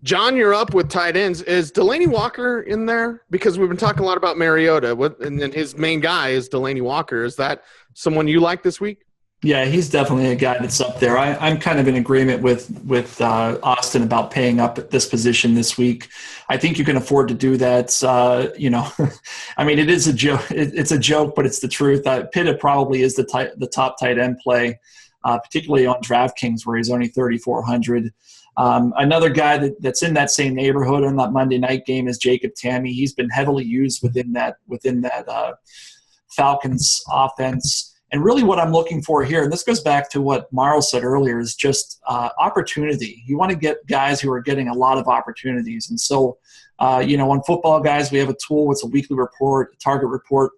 John, you're up with tight ends. Is Delaney Walker in there? Because we've been talking a lot about Mariota, and then his main guy is Delaney Walker. Is that someone you like this week? Yeah, he's definitely a guy that's up there. I'm kind of in agreement with Austin about paying up at this position this week. I think you can afford to do that. I mean, it is a joke. It's a joke, but it's the truth. Pitta probably is the top tight end play, particularly on DraftKings where he's only 3,400. Another guy that's in that same neighborhood on that Monday night game is Jacob Tamme. He's been heavily used within that Falcons offense. And really what I'm looking for here, and this goes back to what Maurile said earlier, is just opportunity. You want to get guys who are getting a lot of opportunities. And so, on Footballguys, we have a tool. It's a weekly report, a target report.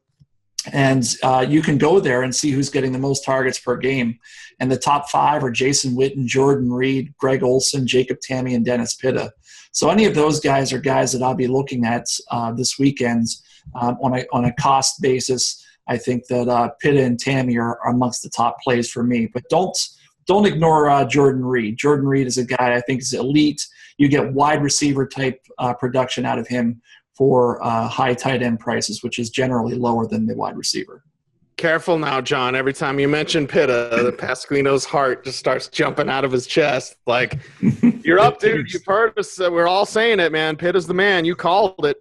And you can go there and see who's getting the most targets per game. And the top 5 are Jason Witten, Jordan Reed, Greg Olsen, Jacob Tamme, and Dennis Pitta. So any of those guys are guys that I'll be looking at this weekend on a cost basis. I think that Pitta and Tamme are amongst the top plays for me. But don't ignore Jordan Reed. Jordan Reed is a guy I think is elite. You get wide receiver type production out of him for high tight end prices, which is generally lower than the wide receiver. Careful now, John. Every time you mention Pitta, the Pasquino's heart just starts jumping out of his chest. Like, you're up, dude. You've heard us. We're all saying it, man. Pitta's the man. You called it.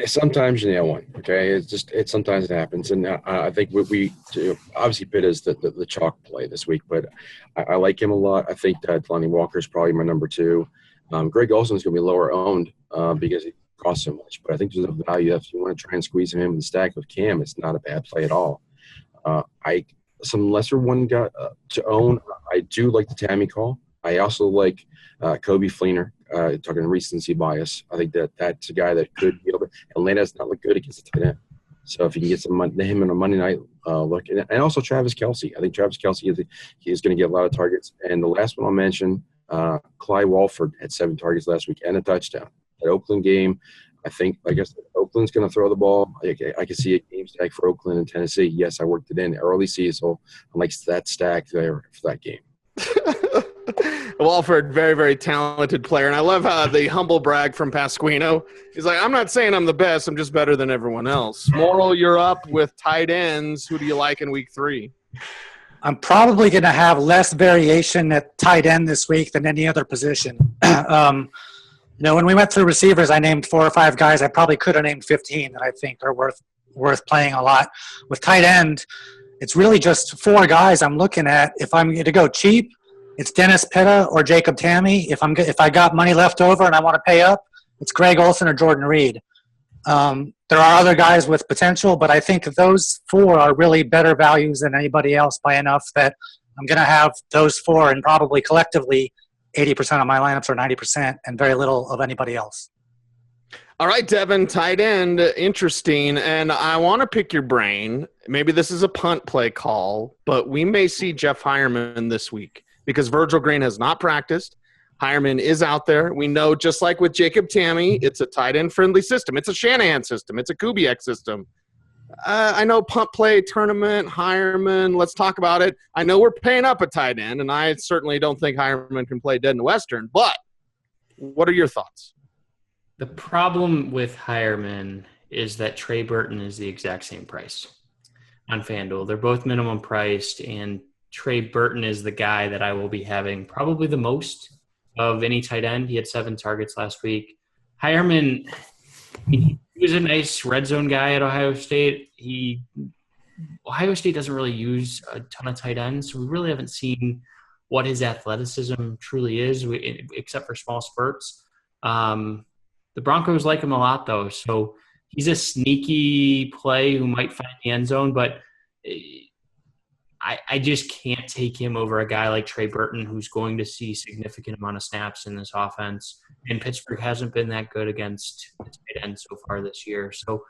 Sometimes you nail one. Okay, sometimes it happens, and I think we obviously Pitt is the chalk play this week, but I like him a lot. I think that Delaney Walker is probably my number 2. Greg Olsen is going to be lower owned because he costs so much, but I think there's a value if you want to try and squeeze him in the stack with Cam. It's not a bad play at all. Some lesser one got to own. I do like the Tamme call. I also like Kobe Fleener. Talking recency bias, I think that's a guy that could be able to. Atlanta's not look good against the tight end, so if you can get him in a Monday night look, and also Travis Kelce. I think Travis Kelce is going to get a lot of targets. And the last one I'll mention, Clyde Walford had 7 targets last week and a touchdown. That Oakland game, I think, like I said, Oakland's going to throw the ball. I can see a game stack for Oakland and Tennessee. Yes, I worked it in early season. I like that stack there for that game. Walford, very, very talented player. And I love how the humble brag from Pasquino. He's like, I'm not saying I'm the best. I'm just better than everyone else. Maurile, you're up with tight ends. Who do you like in week 3? I'm probably going to have less variation at tight end this week than any other position. When we went through receivers, I named 4 or 5 guys. I probably could have named 15 that I think are worth playing a lot. With tight end, it's really just 4 guys I'm looking at. If I'm going to go cheap, it's Dennis Pitta or Jacob Tamme. If I got money left over and I want to pay up, it's Greg Olsen or Jordan Reed. There are other guys with potential, but I think those 4 are really better values than anybody else by enough that I'm going to have those 4 and probably collectively 80% of my lineups or 90% and very little of anybody else. All right, Devin, tight end, interesting. And I want to pick your brain. Maybe this is a punt play call, but we may see Jeff Hireman this week because Virgil Green has not practiced. Hireman is out there. We know, just like with Jacob Tamme, it's a tight end friendly system. It's a Shanahan system. It's a Kubiak system. I know punt play tournament, Hireman. Let's talk about it. I know we're paying up a tight end, and I certainly don't think Hireman can play dead in the Western. But what are your thoughts? The problem with Hireman is that Trey Burton is the exact same price on FanDuel. They're both minimum priced, and Trey Burton is the guy that I will be having probably the most of any tight end. He had 7 targets last week. Hireman, he was a nice red zone guy at Ohio State. Ohio State doesn't really use a ton of tight ends, so we really haven't seen what his athleticism truly is, except for small spurts. The Broncos like him a lot, though, so he's a sneaky play who might find the end zone, but I just can't take him over a guy like Trey Burton, who's going to see significant amount of snaps in this offense. And Pittsburgh hasn't been that good against the tight end so far this year. So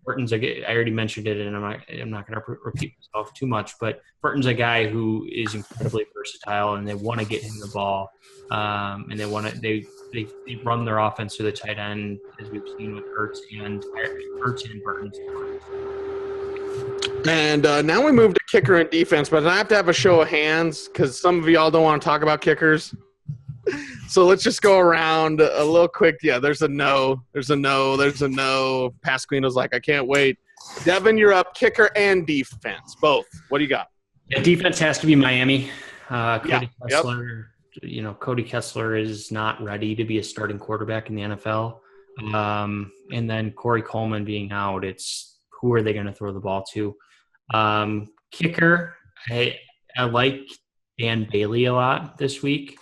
Burton's I already mentioned it, and I'm not going to repeat myself too much, but Burton's a guy who is incredibly versatile, and they want to get him the ball, and they run their offense to the tight end, as we've seen with Ertz and Burton. And now we move to kicker and defense, but I have to have a show of hands because some of y'all don't want to talk about kickers. So let's just go around a little quick. Yeah, there's a no. There's a no. There's a no. Pasquino's like, I can't wait. Devin, you're up. Kicker and defense, both. What do you got? Yeah, defense has to be Miami. Cody Yep. Kessler, Cody Kessler is not ready to be a starting quarterback in the NFL. And then Corey Coleman being out, it's who are they going to throw the ball to? Kicker, I like Dan Bailey a lot this week.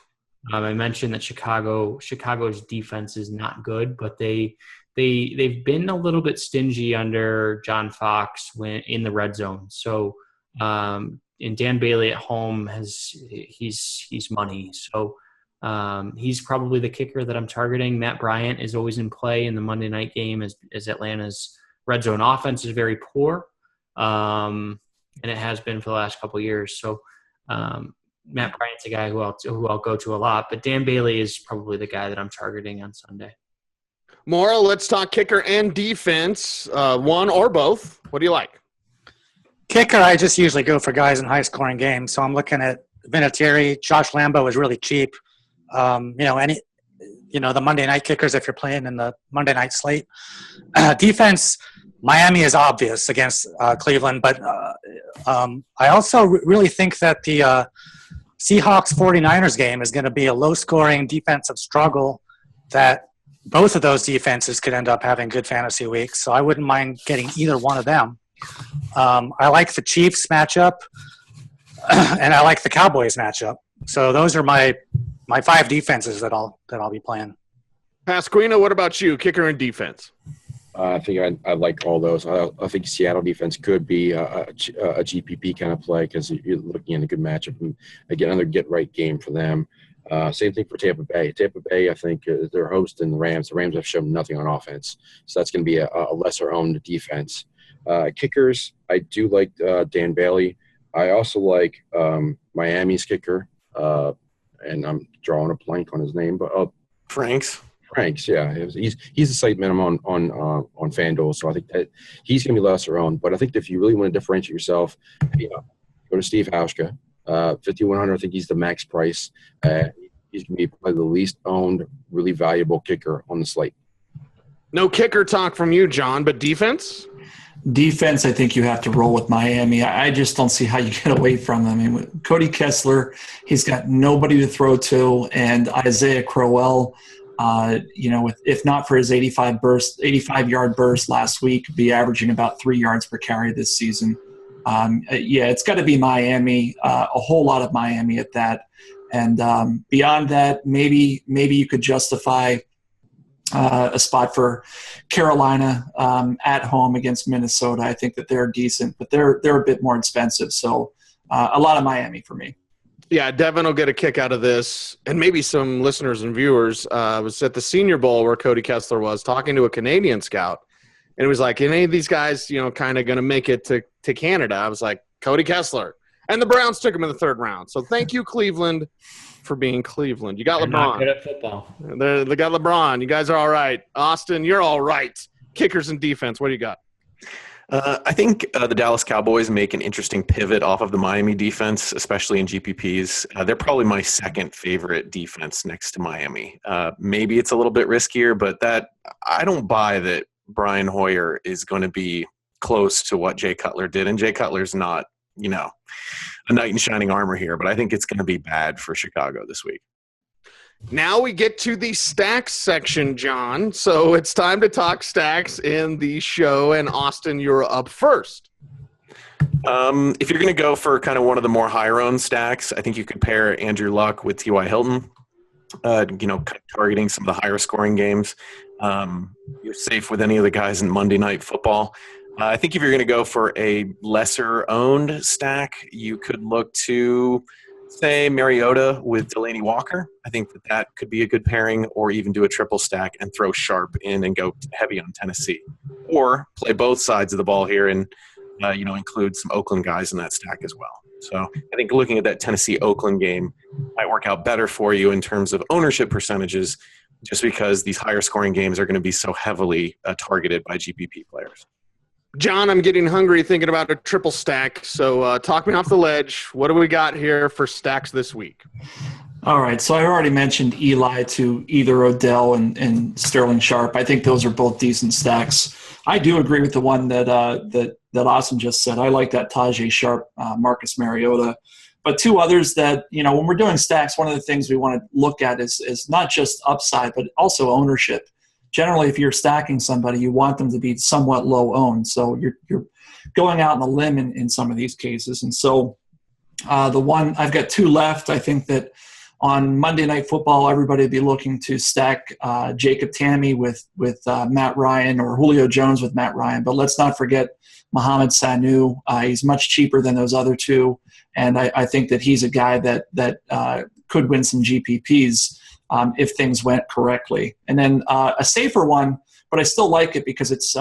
I mentioned that Chicago's defense is not good, but they've been a little bit stingy under John Fox when in the red zone. So, and Dan Bailey at home he's money. So, he's probably the kicker that I'm targeting. Matt Bryant is always in play in the Monday night game as Atlanta's red zone offense is very poor. And it has been for the last couple of years. So, Matt Bryant's a guy who I'll go to a lot, but Dan Bailey is probably the guy that I'm targeting on Sunday. Maurile, let's talk kicker and defense, one or both. What do you like? Kicker, I just usually go for guys in high-scoring games. So I'm looking at Vinatieri. Josh Lambo is really cheap. The Monday night kickers if you're playing in the Monday night slate. Defense, Miami is obvious against Cleveland, but I also really think that the Seahawks 49ers game is going to be a low-scoring defensive struggle that both of those defenses could end up having good fantasy weeks. So I wouldn't mind getting either one of them. I like the Chiefs matchup, and I like the Cowboys matchup. So those are my 5 defenses that I'll be playing. Pasquino, what about you, kicker and defense? I think I like all those. I think Seattle defense could be a GPP kind of play because you're looking at a good matchup and again another get-right game for them. Same thing for Tampa Bay. Tampa Bay, I think, they're hosting the Rams. The Rams have shown nothing on offense, so that's going to be a lesser-owned defense. Kickers, I do like Dan Bailey. I also like Miami's kicker, and I'm drawing a blank on his name, but Franks, yeah, he's a site minimum on FanDuel, so I think that he's going to be lesser owned. But I think if you really want to differentiate yourself, go to Steve Hauschka, 5,100. I think he's the max price. He's going to be probably the least owned, really valuable kicker on the slate. No kicker talk from you, John, but defense. Defense, I think you have to roll with Miami. I just don't see how you get away from them. I mean, with Cody Kessler, he's got nobody to throw to, and Isaiah Crowell. If not for his 85-yard burst last week, be averaging about 3 yards per carry this season. It's got to be Miami, a whole lot of Miami at that. And beyond that, maybe you could justify a spot for Carolina at home against Minnesota. I think that they're decent, but they're a bit more expensive. So a lot of Miami for me. Yeah, Devin will get a kick out of this, and maybe some listeners and viewers. Was at the Senior Bowl where Cody Kessler was talking to a Canadian scout, and it was like, any of these guys, kind of going to make it to Canada? I was like, Cody Kessler. And the Browns took him in the 3rd round. So thank you, Cleveland, for being Cleveland. You got LeBron. Not good at football. They got LeBron. You guys are all right. Austin, you're all right. Kickers and defense. What do you got? I think the Dallas Cowboys make an interesting pivot off of the Miami defense, especially in GPPs. They're probably my second favorite defense next to Miami. Maybe it's a little bit riskier, but that I don't buy that Brian Hoyer is going to be close to what Jay Cutler did. And Jay Cutler's not, a knight in shining armor here, but I think it's going to be bad for Chicago this week. Now we get to the stacks section, John. So it's time to talk stacks in the show. And Austin, you're up first. If you're going to go for kind of one of the more higher-owned stacks, I think you could pair Andrew Luck with T.Y. Hilton, targeting some of the higher-scoring games. You're safe with any of the guys in Monday Night Football. I think if you're going to go for a lesser-owned stack, you could look to – say Mariota with Delaney Walker. I think that could be a good pairing, or even do a triple stack and throw Sharp in and go heavy on Tennessee, or play both sides of the ball here and include some Oakland guys in that stack as well. So I think looking at that Tennessee-Oakland game might work out better for you in terms of ownership percentages, just because these higher scoring games are going to be so heavily targeted by GPP players. John, I'm getting hungry thinking about a triple stack. So talk me off the ledge. What do we got here for stacks this week? All right, so I already mentioned Eli to either Odell and Sterling Sharp. I think those are both decent stacks. I do agree with the one that Austin just said. I like that Tajay Sharp, Marcus Mariota. But two others that, when we're doing stacks, one of the things we want to look at is not just upside, but also ownership. Generally, if you're stacking somebody, you want them to be somewhat low owned. So you're going out on a limb in some of these cases. And so the one, I've got two left. I think that on Monday Night Football, everybody would be looking to stack Jacob Tamme with Matt Ryan, or Julio Jones with Matt Ryan. But let's not forget Mohamed Sanu. He's much cheaper than those other two. And I think that he's a guy that could win some GPPs if things went correctly. And then a safer one, but I still like it because it's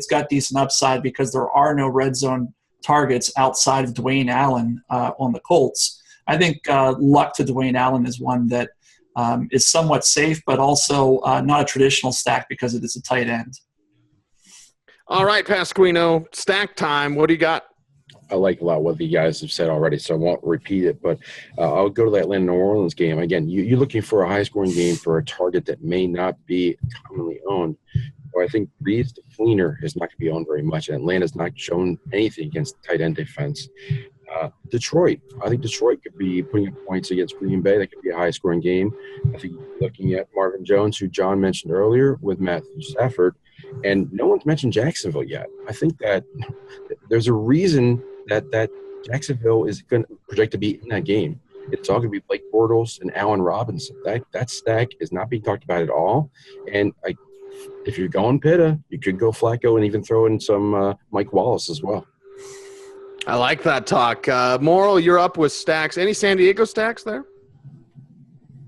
got decent upside because there are no red zone targets outside of Dwayne Allen on the Colts. I think luck to Dwayne Allen is one that is somewhat safe, but also not a traditional stack because it is a tight end. All right, Pasquino, stack time. What do you got? I like a lot what the guys have said already, so I won't repeat it. But I'll go to that Atlanta-New Orleans game. Again, you're looking for a high-scoring game for a target that may not be commonly owned. So I think Reeves the Fleener is not going to be owned very much, and Atlanta's not shown anything against the tight end defense. Detroit. I think Detroit could be putting up points against Green Bay. That could be a high-scoring game. I think looking at Marvin Jones, who John mentioned earlier, with Matthew Stafford, and no one's mentioned Jacksonville yet. I think that there's a reason that Jacksonville is going to project to be in that game. It's all going to be Blake Bortles and Allen Robinson. That stack is not being talked about at all. And if you're going Pitta, you could go Flacco and even throw in some Mike Wallace as well. I like that talk. Maurile, you're up with stacks. Any San Diego stacks there?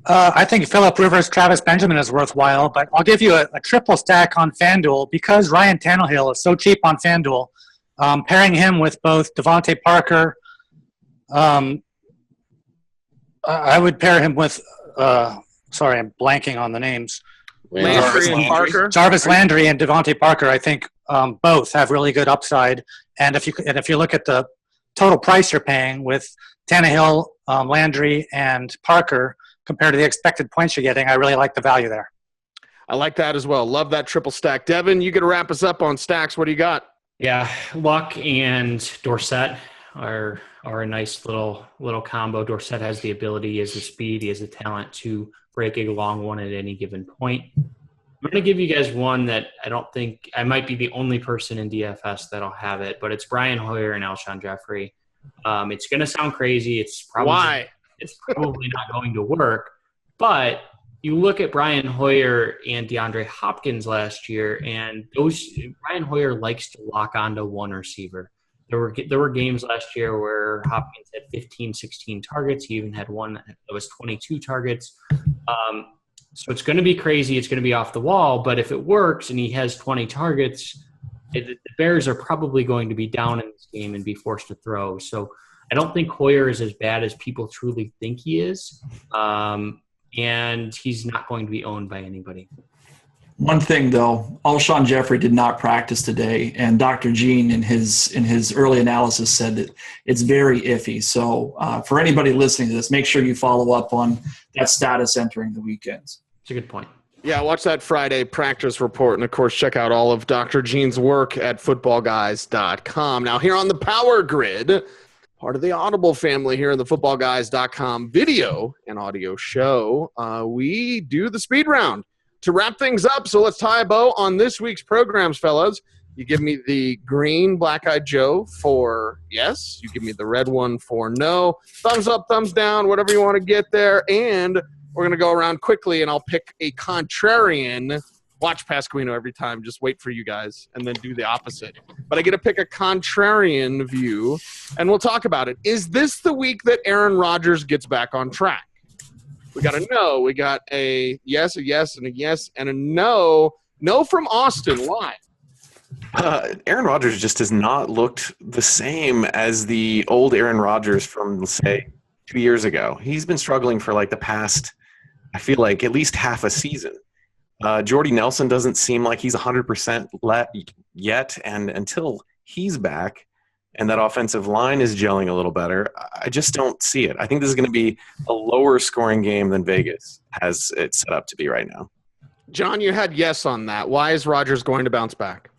I think Phillip Rivers, Travis Benjamin is worthwhile, but I'll give you a triple stack on FanDuel because Ryan Tannehill is so cheap on FanDuel. Pairing him with both Devontae Parker, I would pair him with sorry, I'm blanking on the names. Landry and Parker. Jarvis Landry and Devontae Parker, I think both have really good upside. And if you look at the total price you're paying with Tannehill, Landry, and Parker compared to the expected points you're getting, I really like the value there. I like that as well. Love that triple stack. Devin, you get to wrap us up on stacks. What do you got? Yeah, Luck and Dorsett are a nice little combo. Dorsett has the ability, he has the speed, he has the talent to break a long one at any given point. I'm going to give you guys one that I don't think – I might be the only person in DFS that'll have it, but it's Brian Hoyer and Alshon Jeffrey. It's going to sound crazy. It's probably not going to work, but – you look at Brian Hoyer and DeAndre Hopkins last year, and Brian Hoyer likes to lock onto one receiver. There were games last year where Hopkins had 15, 16 targets. He even had one that was 22 targets. So it's going to be crazy. It's going to be off the wall. But if it works and he has 20 targets, the Bears are probably going to be down in this game and be forced to throw. So I don't think Hoyer is as bad as people truly think he is. And he's not going to be owned by anybody. One thing, though, Alshon Jeffrey did not practice today, and Dr. Jean in his early analysis said that it's very iffy. So for anybody listening to this, make sure you follow up on that status entering the weekends. It's a good point. Yeah, watch that Friday practice report, and, of course, check out all of Dr. Jean's work at footballguys.com. Now, here on the Power Grid, part of the Audible family here in the footballguys.com video and audio show, we do the speed round to wrap things up. So let's tie a bow on this week's programs, fellas. You give me the green Black-Eyed Joe for yes. You give me the red one for no. Thumbs up, thumbs down, whatever you want to get there. And we're going to go around quickly, and I'll pick a contrarian. Watch Pasquino every time. Just wait for you guys and then do the opposite. But I get to pick a contrarian view, and we'll talk about it. Is this the week that Aaron Rodgers gets back on track? We got a no. We got a yes, and a yes, and a no. No from Austin. Why? Aaron Rodgers just has not looked the same as the old Aaron Rodgers from, say, 2 years ago. He's been struggling for like the past, I feel like, at least half a season. Jordy Nelson doesn't seem like he's 100% yet. And until he's back and that offensive line is gelling a little better, I just don't see it. I think this is going to be a lower scoring game than Vegas has it set up to be right now. John, you had yes on that. Why is Rodgers going to bounce back?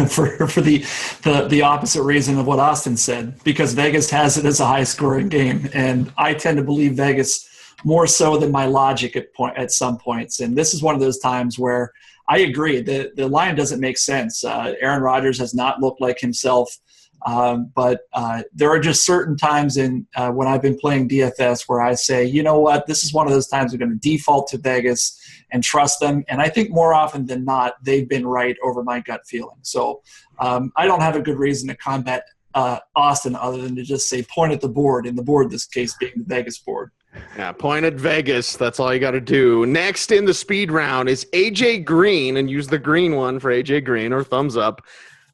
for the opposite reason of what Austin said, because Vegas has it as a high-scoring game, and I tend to believe Vegas more so than my logic at some points. And this is one of those times where I agree. The line doesn't make sense. Aaron Rodgers has not looked like himself, but there are just certain times when I've been playing DFS where I say, you know what, this is one of those times I'm going to default to Vegas and trust them. And I think more often than not, they've been right over my gut feeling. So I don't have a good reason to combat Austin other than to just say point at the board, in the board this case being the Vegas board. Yeah, point at Vegas. That's all you got to do. Next in the speed round is AJ Green, and use the green one for AJ Green or thumbs up,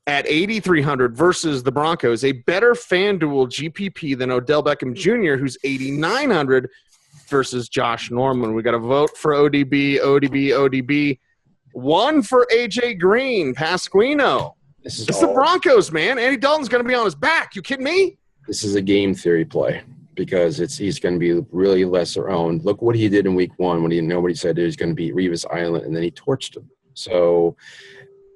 at 8,300 versus the Broncos. A better FanDuel GPP than Odell Beckham Jr., who's 8,900 versus Josh Norman. We got to vote for ODB. One for AJ Green, Pasquino. It's the Broncos, man. Andy Dalton's going to be on his back. You kidding me? This is a game theory play because he's going to be really lesser owned. Look what he did in week one when nobody said he was going to beat Revis Island, and then he torched him. So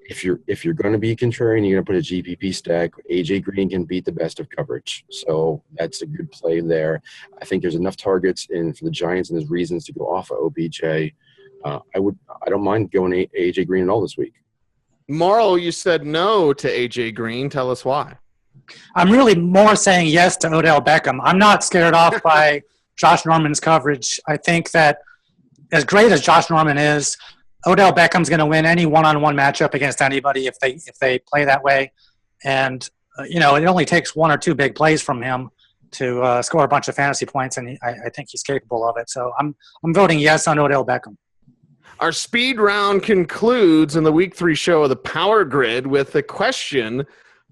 if you're going to be contrarian, you're going to put a GPP stack. AJ Green can beat the best of coverage, so that's a good play there. I think there's enough targets for the Giants, and there's reasons to go off of OBJ. I don't mind going AJ Green at all this week. Maurile, you said no to AJ Green. Tell us why. I'm really more saying yes to Odell Beckham. I'm not scared off by Josh Norman's coverage. I think that as great as Josh Norman is, Odell Beckham's going to win any one-on-one matchup against anybody if they play that way. And, it only takes one or two big plays from him to score a bunch of fantasy points, and I think he's capable of it. So I'm voting yes on Odell Beckham. Our speed round concludes in the Week 3 show of the Power Grid with a question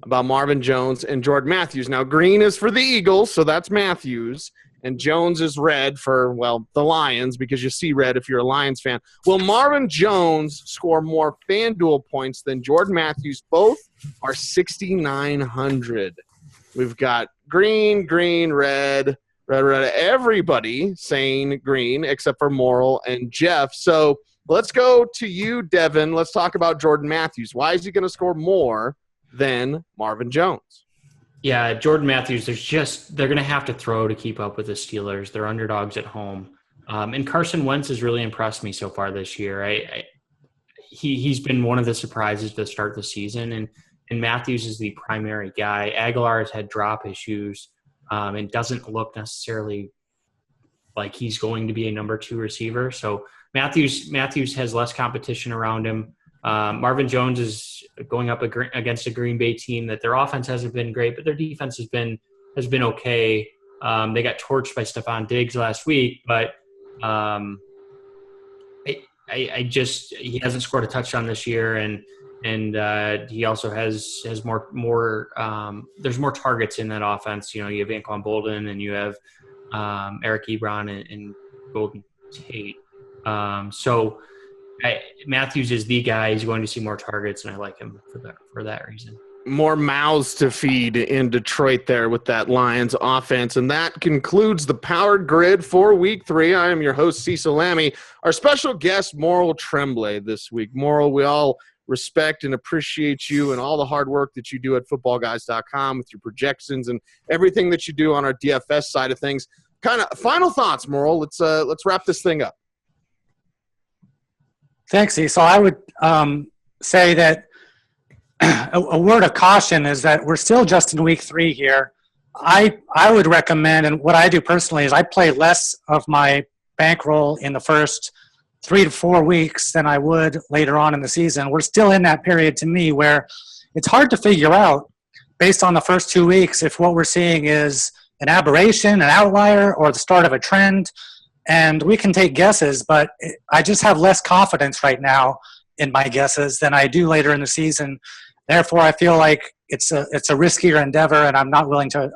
about Marvin Jones and Jordan Matthews. Now, green is for the Eagles, so that's Matthews, and Jones is red for, the Lions, because you see red if you're a Lions fan. Will Marvin Jones score more FanDuel points than Jordan Matthews? Both are 6,900. We've got green, red. Everybody saying green except for Maurile and Jeff. So let's go to you, Devin. Let's talk about Jordan Matthews. Why is he going to score more than Marvin Jones? Yeah, Jordan Matthews, they're going to have to throw to keep up with the Steelers. They're underdogs at home. And Carson Wentz has really impressed me so far this year. He's been one of the surprises to start the season, and Matthews is the primary guy. Aguilar has had drop issues and doesn't look necessarily like he's going to be a number 2 receiver. So Matthews has less competition around him. Marvin Jones is going up against a Green Bay team that their offense hasn't been great, but their defense has been okay. They got torched by Stephon Diggs last week, but he hasn't scored a touchdown this year, and he also has more. There's more targets in that offense. You have Anquan Bolden and you have Eric Ebron and Golden Tate. So Matthews is the guy. He's going to see more targets, and I like him for that reason. More mouths to feed in Detroit there with that Lions offense. And that concludes the Powered Grid for Week 3. I am your host, Cecil Lammy. Our special guest, Maurile Tremblay, this week. Maurile, we all respect and appreciate you and all the hard work that you do at footballguys.com with your projections and everything that you do on our DFS side of things. Kind of final thoughts, Maurile. Let's wrap this thing up. Thanks, E. So I would say that a word of caution is that we're still just in week 3 here. I would recommend, and what I do personally is I play less of my bankroll in the first 3 to 4 weeks than I would later on in the season. We're still in that period to me where it's hard to figure out based on the first 2 weeks if what we're seeing is an aberration, an outlier, or the start of a trend. And we can take guesses, but I just have less confidence right now in my guesses than I do later in the season. Therefore, I feel like it's a riskier endeavor, and I'm not willing to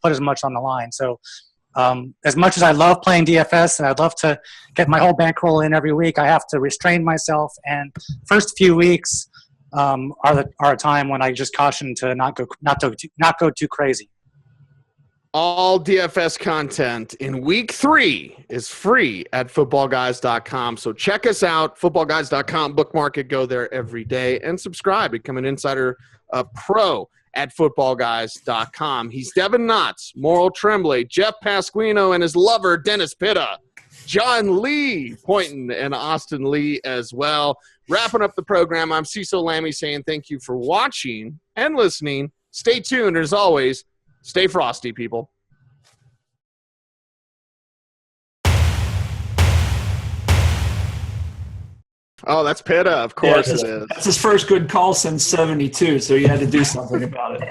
put as much on the line. So as much as I love playing DFS and I'd love to get my whole bankroll in every week, I have to restrain myself. And first few weeks, are a time when I just caution to not go too crazy. All DFS content in week 3 is free at footballguys.com. So check us out, footballguys.com, bookmark it, go there every day, and subscribe. Become an insider pro at footballguys.com. He's Devin Knotts, Maurile Tremblay, Jeff Pasquino, and his lover, Dennis Pitta, John Lee Poynton, and Austin Lee as well. Wrapping up the program, I'm Cecil Lammy saying thank you for watching and listening. Stay tuned, as always. Stay frosty, people. Oh, that's Pitta. Of course it is. That's his first good call since '72, so he had to do something about it.